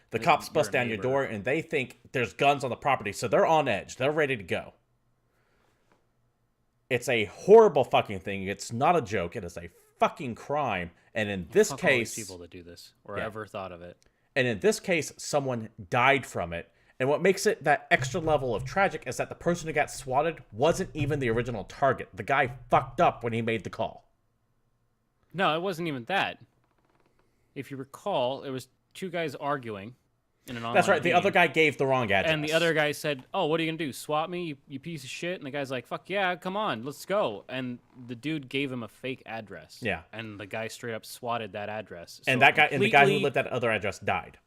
The cops bust down your door and they think there's guns on the property, so they're on edge. They're ready to go. It's a horrible fucking thing. It's not a joke. It is a fucking crime. And in this case... people that do this or ever thought of it. And in this case, someone died from it. And what makes it that extra level of tragic is that the person who got swatted wasn't even the original target. The guy fucked up when he made the call. No, it wasn't even that. If you recall, it was 2 guys arguing in an online That's right. The game, other guy gave the wrong address. and the other guy said, oh, what are you going to do? Swat me, you piece of shit? And the guy's like, fuck yeah, come on, let's go. And the dude gave him a fake address. Yeah. And the guy straight up swatted that address. And that guy, and the guy who lived at that other address died.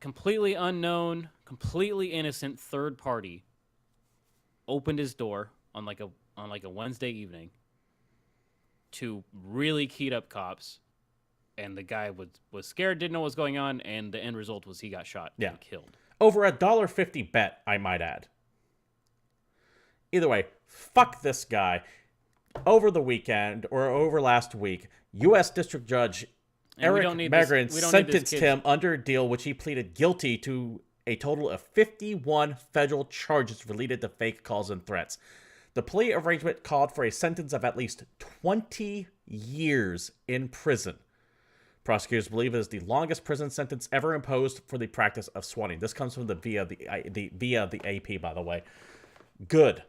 Completely unknown, completely innocent third party opened his door on like a Wednesday evening to really keyed up cops, and the guy was scared, didn't know what was going on, and the end result was he got shot and killed. Over a $1.50 bet, I might add. Either way, fuck this guy. Over the weekend, or over last week, U.S. District Judge Eric Magrin sentenced him under a deal which he pleaded guilty to a total of 51 federal charges related to fake calls and threats. The plea arrangement called for a sentence of at least 20 years in prison. Prosecutors believe it is the longest prison sentence ever imposed for the practice of swatting. This comes from via the AP, by the way. Good.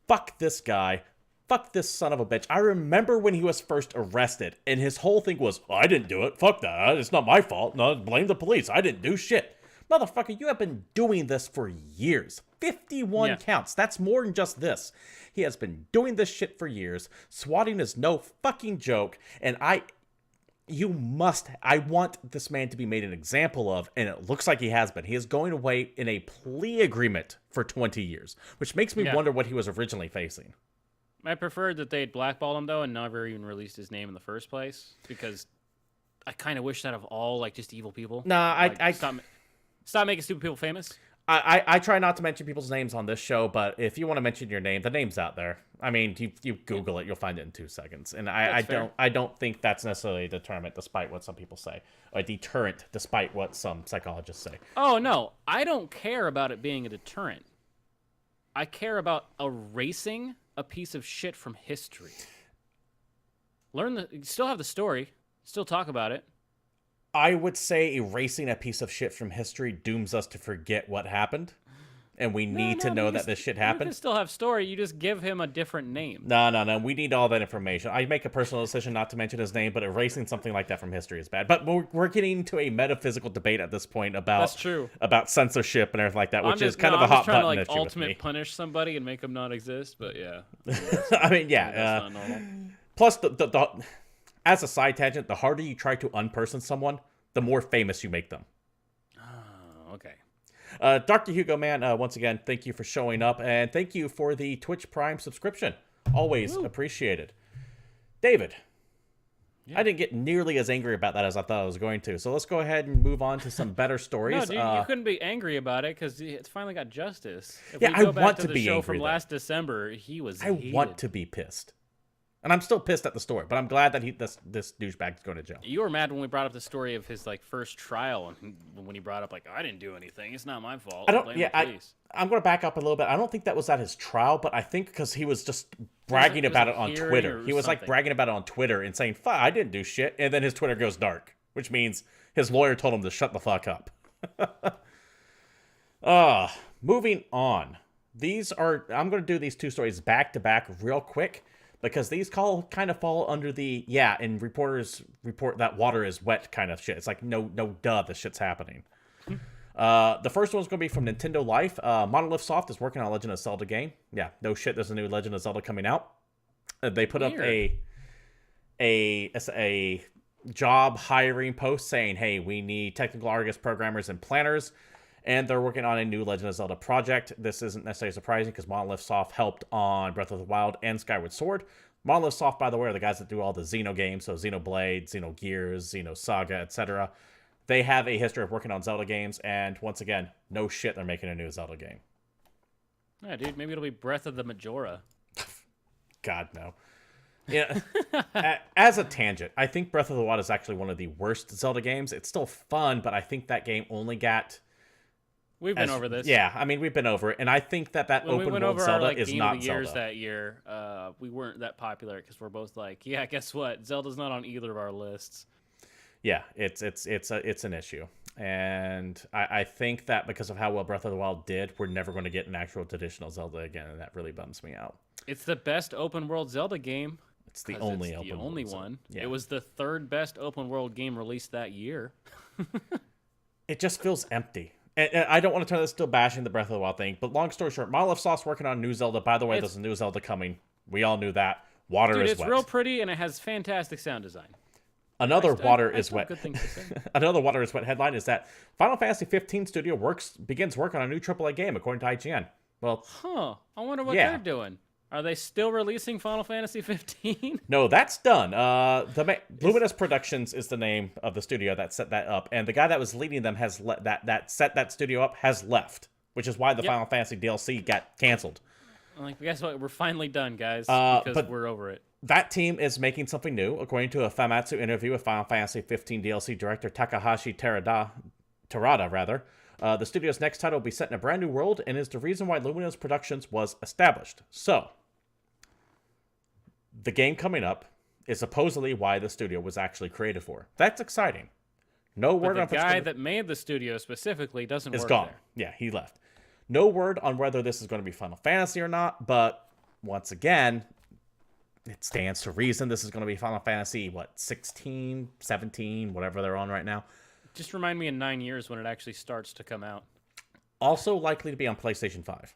Fuck this guy. Fuck this son of a bitch. I remember when he was first arrested, and his whole thing was, I didn't do it. Fuck that. It's not my fault. No, blame the police. I didn't do shit. Motherfucker, you have been doing this for years. 51 counts. That's more than just this. He has been doing this shit for years. Swatting is no fucking joke, and I want this man to be made an example of, and it looks like he has been. He is going away in a plea agreement for 20 years, which makes me wonder what he was originally facing. I preferred that they'd blackballed him, though, and never even released his name in the first place, because I kind of wish that of all, like, just evil people. Nah, Stop making stupid people famous. I try not to mention people's names on this show, but if you want to mention your name, the name's out there. I mean, you Google it, you'll find it in 2 seconds. And I don't think that's necessarily a deterrent, despite what some people say. A deterrent, despite what some psychologists say. Oh, no. I don't care about it being a deterrent. I care about erasing a piece of shit from history. Still have the story. Still talk about it. I would say erasing a piece of shit from history dooms us to forget what happened. And we need to know that this shit happened. You can still have story. You just give him a different name. No. We need all that information. I make a personal decision not to mention his name, but erasing something like that from history is bad. But we're getting into a metaphysical debate at this point about That's true. About censorship and everything like that, which is kind of a hot button issue with me. I'm just trying to ultimate punish somebody and make them not exist, but yeah. I mean, That's not normal. Plus, as a side tangent, the harder you try to unperson someone, the more famous you make them. Oh, okay. Dr. Hugo Man, once again, thank you for showing up, and thank you for the Twitch Prime subscription. Always appreciated. David, I didn't get nearly as angry about that as I thought I was going to, so let's go ahead and move on to some better stories. No, dude, you couldn't be angry about it because it's finally got justice. If Yeah, we I go back want to to the be show angry, from though. last December, he was I heated. want to be pissed. And I'm still pissed at the story, but I'm glad that this douchebag is going to jail. You were mad when we brought up the story of his first trial, and when he brought up I didn't do anything. It's not my fault. I don't. Blame Yeah, the police. I'm going to back up a little bit. I don't think that was at his trial, but I think because he was just bragging about it on Twitter. He was bragging about it on Twitter and saying, "Fuck, I didn't do shit," and then his Twitter goes dark, which means his lawyer told him to shut the fuck up. Moving on. I'm going to do these two stories back to back real quick, because these kind of fall under the, and reporters report that water is wet kind of shit. It's like, no, duh, this shit's happening. The first one's going to be from Nintendo Life. Monolith Soft is working on a Legend of Zelda game. Yeah, no shit, there's a new Legend of Zelda coming out. They put up a job hiring post saying, hey, we need technical artists, programmers, and planners. And they're working on a new Legend of Zelda project. This isn't necessarily surprising because Monolith Soft helped on Breath of the Wild and Skyward Sword. Monolith Soft, by the way, are the guys that do all the Xeno games, so Xenoblade, Xenogears, Xenosaga, etc. They have a history of working on Zelda games, and once again, no shit, they're making a new Zelda game. Yeah, dude, maybe it'll be Breath of the Majora. God, no. Yeah. As a tangent, I think Breath of the Wild is actually one of the worst Zelda games. It's still fun, but I think that game only got... We've been over this. Yeah, I mean, we've been over it, and I think that when open world Zelda is not Zelda. Zelda. That year, we weren't that popular because we're both like, yeah, guess what? Zelda's not on either of our lists. Yeah, it's an issue, and I think that because of how well Breath of the Wild did, we're never going to get an actual traditional Zelda again, and that really bums me out. It's the best open world Zelda game. It's the only one. Yeah. It was the third best open world game released that year. It just feels empty. And I don't want to turn this to bashing the Breath of the Wild thing, but long story short, Monolith Soft's working on new Zelda. By the way, there's a new Zelda coming. We all knew that. Water is wet. It's real pretty, and it has fantastic sound design. Another water is wet. Good things to say. Another water is wet headline is that Final Fantasy 15 studio begins work on a new AAA game, according to IGN. Well, I wonder what they're doing. Are they still releasing Final Fantasy 15? No, that's done. Luminous Productions is the name of the studio that set that up, and the guy that was leading them has that set that studio up has left, which is why the Final Fantasy DLC got canceled. Guess what? We're finally done, guys, because we're over it. That team is making something new, according to a Famitsu interview with Final Fantasy 15 DLC director Takahashi Terada. The studio's next title will be set in a brand new world, and is the reason why Luminous Productions was established. So, the game coming up is supposedly why the studio was actually created for. That's exciting. No word on the guy that made the studio specifically doesn't work gone. there. Yeah, he left. No word on whether this is going to be Final Fantasy or not, but once again, it stands to reason this is going to be Final Fantasy, 16, 17, whatever they're on right now. Just remind me in 9 years when it actually starts to come out. Also likely to be on PlayStation 5.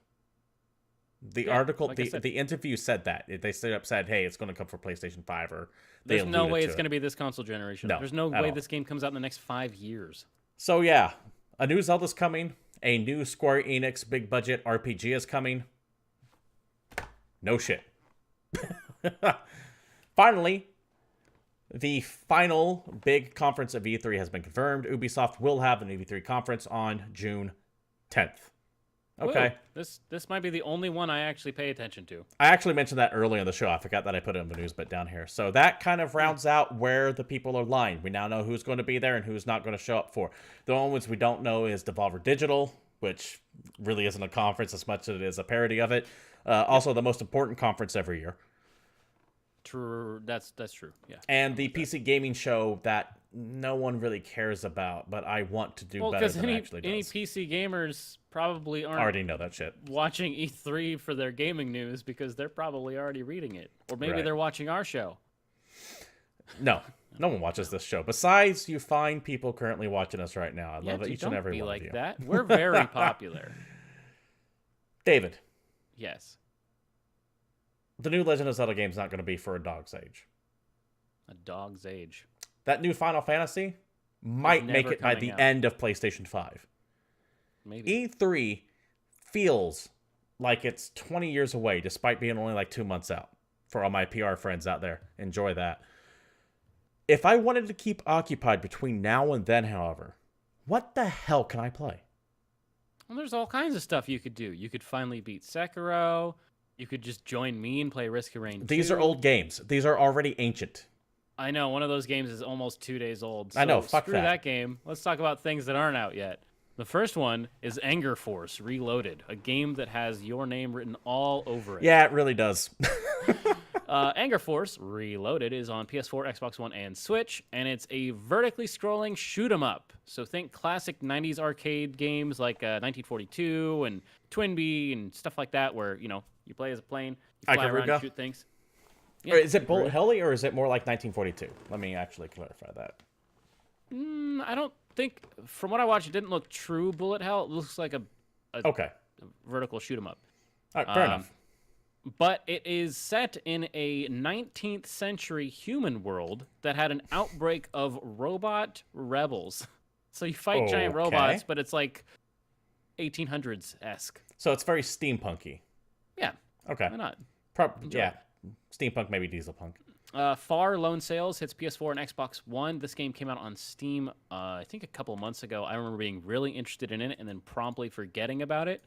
The article, the interview said that. They straight up said, hey, it's going to come for PlayStation 5, or there's no way it's going to be this console generation. No, there's no way this game comes out in the next 5 years. So yeah, a new Zelda's coming. A new Square Enix big budget RPG is coming. No shit. Finally, the final big conference of E3 has been confirmed. Ubisoft will have an E3 conference on June 10th. Okay. Whoa. This might be the only one I actually pay attention to. I actually mentioned that earlier in the show. I forgot that I put it in the news bit down here. So that kind of rounds out where the people are lying. We now know who's going to be there and who's not going to show up for. The only ones we don't know is Devolver Digital, which really isn't a conference as much as it is a parody of it. Also, the most important conference every year. True. That's true. Yeah. And the PC gaming show that no one really cares about, but I want to do better than it actually does. Any PC gamers probably aren't already know that shit. Watching E3 for their gaming news because they're probably already reading it. Or maybe they're watching our show. No one watches this show. Besides, you find people currently watching us right now. I love each and every one of you. That. We're very popular. David. Yes. The new Legend of Zelda game's not going to be for a dog's age. A dog's age. That new Final Fantasy might make it by the end of PlayStation 5. Maybe. E3 feels like it's 20 years away, despite being only like 2 months out. For all my PR friends out there, enjoy that. If I wanted to keep occupied between now and then, however, what the hell can I play? Well, there's all kinds of stuff you could do. You could finally beat Sekiro. You could just join me and play Risk of Rain 2. These are old games. These are already ancient. I know. One of those games is almost 2 days old. So I know. Fuck screw that game. Let's talk about things that aren't out yet. The first one is Anger Force Reloaded, a game that has your name written all over it. Yeah, it really does. Anger Force Reloaded is on PS4, Xbox One, and Switch, and it's a vertically scrolling shoot 'em up. So think classic 90s arcade games like 1942 and Twinbee and stuff like that, where you play as a plane, you fly around and shoot things. Yeah, or is it bullet helly, or is it more like 1942? Let me actually clarify that. I don't think, from what I watched, it didn't look true bullet hell. It looks like a vertical shoot 'em up. All right, fair enough. But it is set in a 19th century human world that had an outbreak of robot rebels. So you fight giant robots, but it's like 1800s-esque. So it's very steampunky. Yeah. Okay. Why not? Yeah. Steampunk, maybe dieselpunk. Far Lone Sales hits PS4 and Xbox One. This game came out on Steam, I think a couple months ago. I remember being really interested in it and then promptly forgetting about it.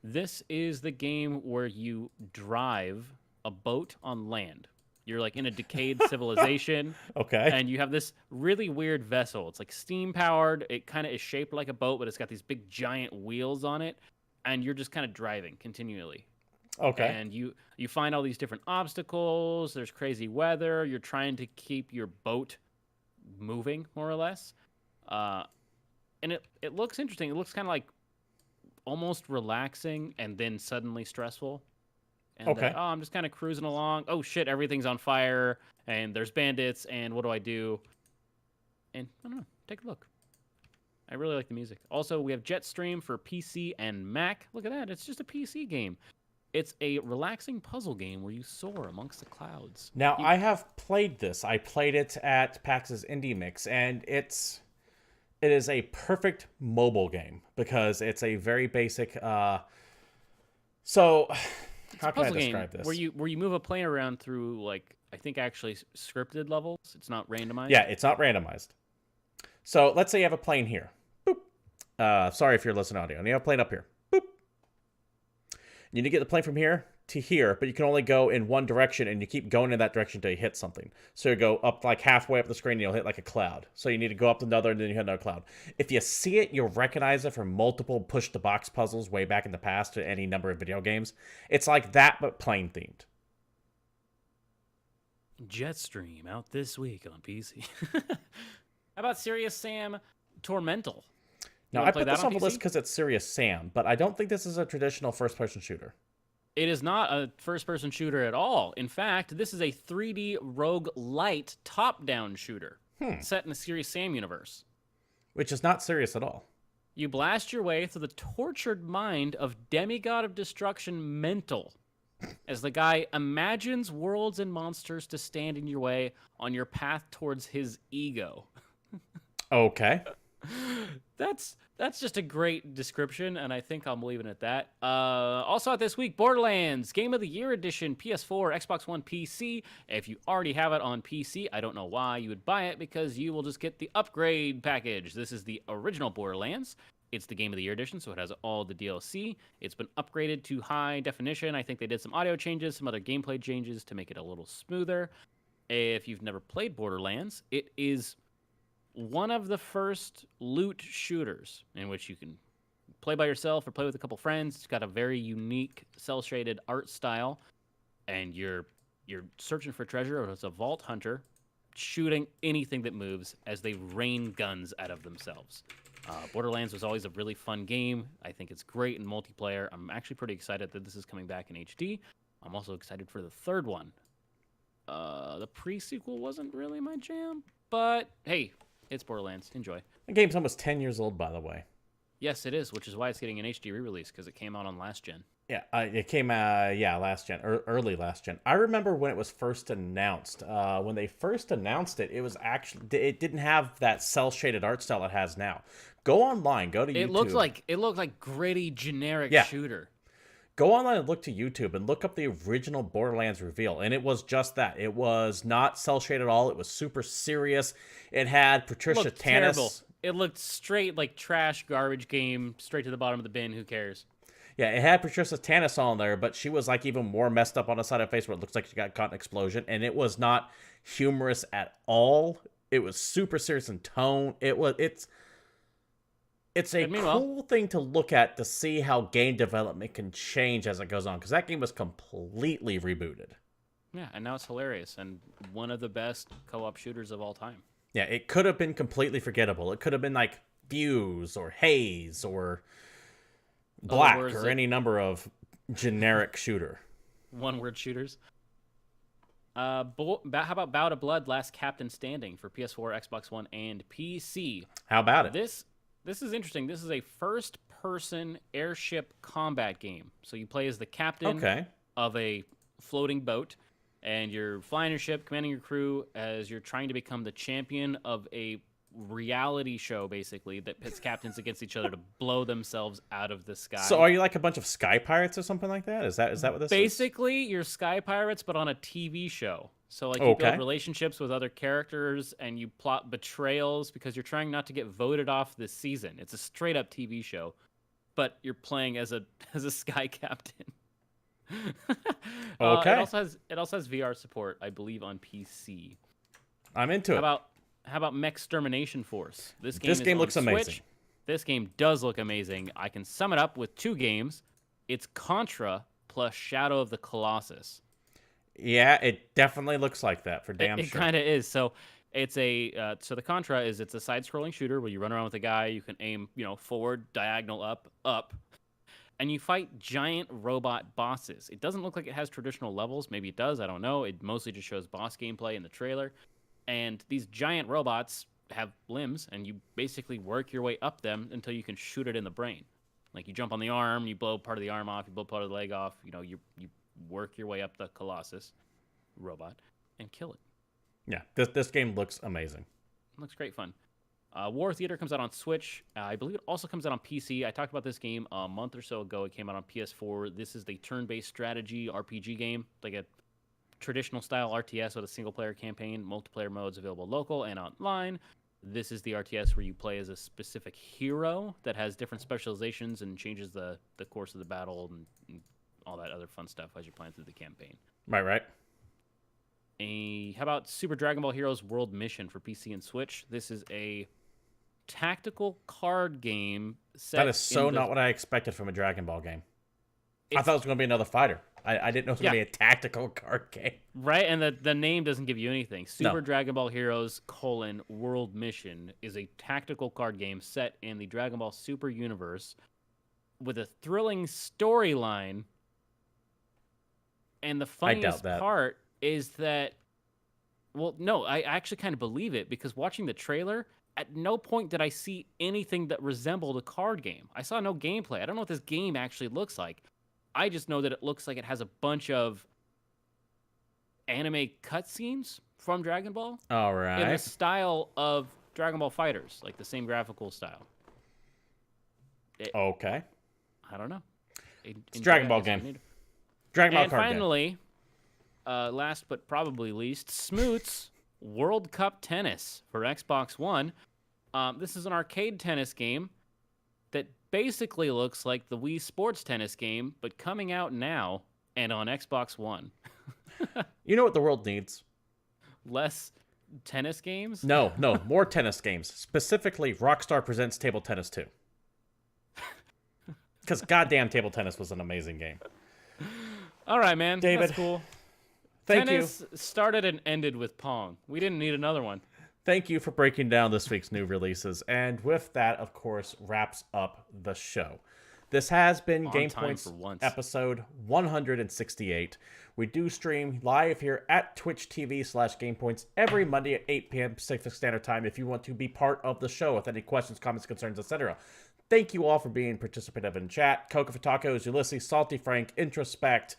This is the game where you drive a boat on land. You're like in a decayed civilization. Okay. And you have this really weird vessel. It's like steam powered. It kind of is shaped like a boat, but it's got these big giant wheels on it. And you're just kind of driving continually. Okay. And you find all these different obstacles. There's crazy weather. You're trying to keep your boat moving, more or less. And it looks interesting. It looks kind of like almost relaxing and then suddenly stressful. And I'm just kind of cruising along. Oh shit, everything's on fire and there's bandits and what do I do? And I don't know, take a look. I really like the music. Also, we have Jetstream for PC and Mac. Look at that, it's just a PC game. It's a relaxing puzzle game where you soar amongst the clouds. Now, I have played this. I played it at PAX's Indie Mix, and it is a perfect mobile game because it's a very basic. So, how can I describe this? Where you move a plane around through, like, I think actually scripted levels. It's not randomized. Yeah, it's not randomized. So let's say you have a plane here. Boop. Sorry if you're listening to audio. And you have a plane up here. Boop. You need to get the plane from here to here, but you can only go in one direction, and you keep going in that direction until you hit something. So you go up like halfway up the screen, and you'll hit like a cloud. So you need to go up another, and then you hit another cloud. If you see it, you'll recognize it from multiple push-the-box puzzles way back in the past to any number of video games. It's like that, but plane-themed. Jetstream out this week on PC. How about Serious Sam Tormental? Now, I put this on the list because it's Serious Sam, but I don't think this is a traditional first-person shooter. It is not a first-person shooter at all. In fact, this is a 3D roguelite top-down shooter set in the Serious Sam universe. Which is not serious at all. You blast your way through the tortured mind of Demigod of Destruction Mental as the guy imagines worlds and monsters to stand in your way on your path towards his ego. Okay. That's just a great description, and I think I'm leaving it at that. Also out this week, Borderlands Game of the Year Edition, PS4, Xbox One, PC. If you already have it on PC, I don't know why you would buy it, because you will just get the upgrade package. This is the original Borderlands. It's the Game of the Year Edition, so it has all the DLC. It's been upgraded to high definition. I think they did some audio changes, some other gameplay changes to make it a little smoother. If you've never played Borderlands, it is one of the first loot shooters in which you can play by yourself or play with a couple friends. It's got a very unique cel-shaded art style, and you're searching for treasure, or it's a vault hunter shooting anything that moves as they rain guns out of themselves. Borderlands was always a really fun game. I think it's great in multiplayer. I'm actually pretty excited that this is coming back in HD. I'm also excited for the third one. The pre-sequel wasn't really my jam, but hey, it's Borderlands. Enjoy. The game's almost 10 years old, by the way. Yes, it is, which is why it's getting an HD re-release, because it came out on last gen. Yeah, it came last gen, early last gen. I remember when it was first announced. When they first announced it, it didn't have that cell shaded art style it has now. Go online, go to YouTube. It looked like gritty generic Yeah. shooter. Go online and look to YouTube and look up the original Borderlands reveal, and it was just that. It was not cell shaded at all. It was super serious. It had Patricia Tannis. Terrible. It looked straight like trash, garbage game, straight to the bottom of the bin. Who cares? Yeah, it had Patricia Tannis on there, but she was like even more messed up on the side of her face where it looks like she got caught in an explosion, and it was not humorous at all. It was super serious in tone. It's a cool thing to look at to see how game development can change as it goes on, because that game was completely rebooted. Yeah, and now it's hilarious and one of the best co-op shooters of all time. Yeah, it could have been completely forgettable. It could have been like Fuse or Haze or Black or any number of generic shooter. One-word shooters. How about Bow to Blood: Last Captain Standing for PS4, Xbox One, and PC? How about it? This is interesting. This is a first-person airship combat game. So you play as the captain of a floating boat, and you're flying your ship, commanding your crew as you're trying to become the champion of a reality show, basically, that pits captains against each other to blow themselves out of the sky. So are you like a bunch of sky pirates or something like that? Is that what this is? Basically, you're sky pirates, but on a TV show. So like you build relationships with other characters and you plot betrayals because you're trying not to get voted off this season. It's a straight up TV show, but you're playing as a sky captain. It also has VR support, I believe, on PC. I'm into it. How about Mech Extermination Force? This game looks amazing. This game does look amazing. I can sum it up with 2 games. It's Contra plus Shadow of the Colossus. Yeah, it definitely looks like that for damn sure. It kind of is. So it's so the Contra is it's a side-scrolling shooter where you run around with a guy. You can aim, forward, diagonal, up, and you fight giant robot bosses. It doesn't look like it has traditional levels. Maybe it does. I don't know. It mostly just shows boss gameplay in the trailer. And these giant robots have limbs, and you basically work your way up them until you can shoot it in the brain. Like you jump on the arm, you blow part of the arm off, you blow part of the leg off. You work your way up the Colossus robot and kill it. Yeah, this game looks amazing. It looks great fun. War Theater comes out on Switch. I believe it also comes out on PC. I talked about this game a month or so ago. It came out on PS4. This is the turn-based strategy RPG game, like a traditional style RTS with a single-player campaign, multiplayer modes available local and online. This is the RTS where you play as a specific hero that has different specializations and changes the course of the battle and all that other fun stuff as you're playing through the campaign. Right. How about Super Dragon Ball Heroes World Mission for PC and Switch? This is a tactical card game set That is so not what I expected from a Dragon Ball game. I thought it was going to be another fighter. I didn't know it was going to be a tactical card game. Right, and the name doesn't give you anything. Super Dragon Ball Heroes: World Mission is a tactical card game set in the Dragon Ball Super universe with a thrilling storyline. And the funniest part is that, well, no, I actually kind of believe it, because watching the trailer, at no point did I see anything that resembled a card game. I saw no gameplay. I don't know what this game actually looks like. I just know that it looks like it has a bunch of anime cutscenes from Dragon Ball. All right. In the style of Dragon Ball Fighters, like the same graphical style. Okay. I don't know. It's a Dragon Ball game. Dragon Ball card game. And finally, last but probably least, Smoots World Cup Tennis for Xbox One. This is an arcade tennis game that basically looks like the Wii Sports Tennis game, but coming out now and on Xbox One. You know what the world needs? Less tennis games? No, more tennis games. Specifically, Rockstar Presents Table Tennis 2. Because goddamn, Table Tennis was an amazing game. All right, man. David, that's cool. Thank Tennis you. Started and ended with Pong. We didn't need another one. Thank you for breaking down this week's new releases. And with that, of course, wraps up the show. This has been On Game time Points for once. episode 168. We do stream live here at Twitch TV/GamePoints every Monday at 8 p.m. Pacific Standard Time if you want to be part of the show with any questions, comments, concerns, etc. Thank you all for being participative in chat. Coca for Tacos, Ulysses, Salty Frank, Introspect,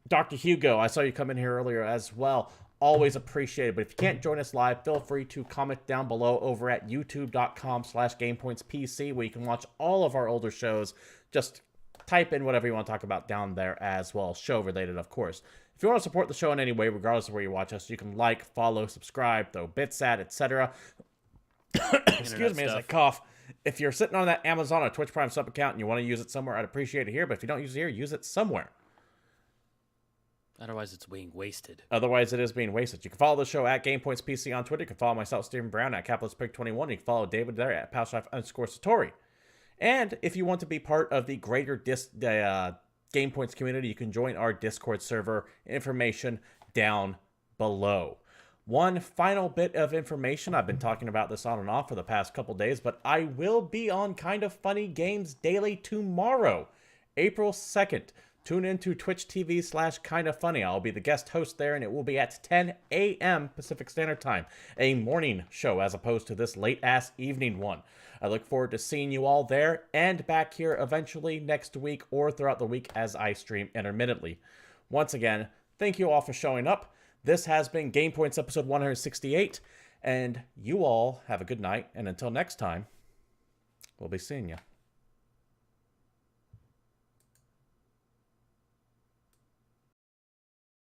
Dr. Hugo, I saw you come in here earlier as well. Always appreciated. But if you can't join us live, feel free to comment down below over at youtube.com/GamePointsPC, where you can watch all of our older shows. Just type in whatever you want to talk about down there as well, show related, of course. If you want to support the show in any way, regardless of where you watch us, you can like, follow, subscribe, throw bits at, etc. Excuse me as I cough. If you're sitting on that Amazon or Twitch Prime sub account and you want to use it somewhere, I'd appreciate it here. But if you don't use it here, use it somewhere. Otherwise, it's being wasted. Otherwise, it is being wasted. You can follow the show at GamePoints PC on Twitter. You can follow myself, Stephen Brown, at CapitalistPig21. You can follow David there at _Satori. And if you want to be part of the greater GamePoints community, you can join our Discord server. Information down below. One final bit of information. I've been talking about this on and off for the past couple days, but I will be on Kind of Funny Games Daily tomorrow, April 2nd. Tune in to Twitch TV/Kinda Funny. I'll be the guest host there, and it will be at 10 a.m. Pacific Standard Time, a morning show as opposed to this late-ass evening one. I look forward to seeing you all there and back here eventually next week or throughout the week as I stream intermittently. Once again, thank you all for showing up. This has been Game Points episode 168, and you all have a good night, and until next time, we'll be seeing you.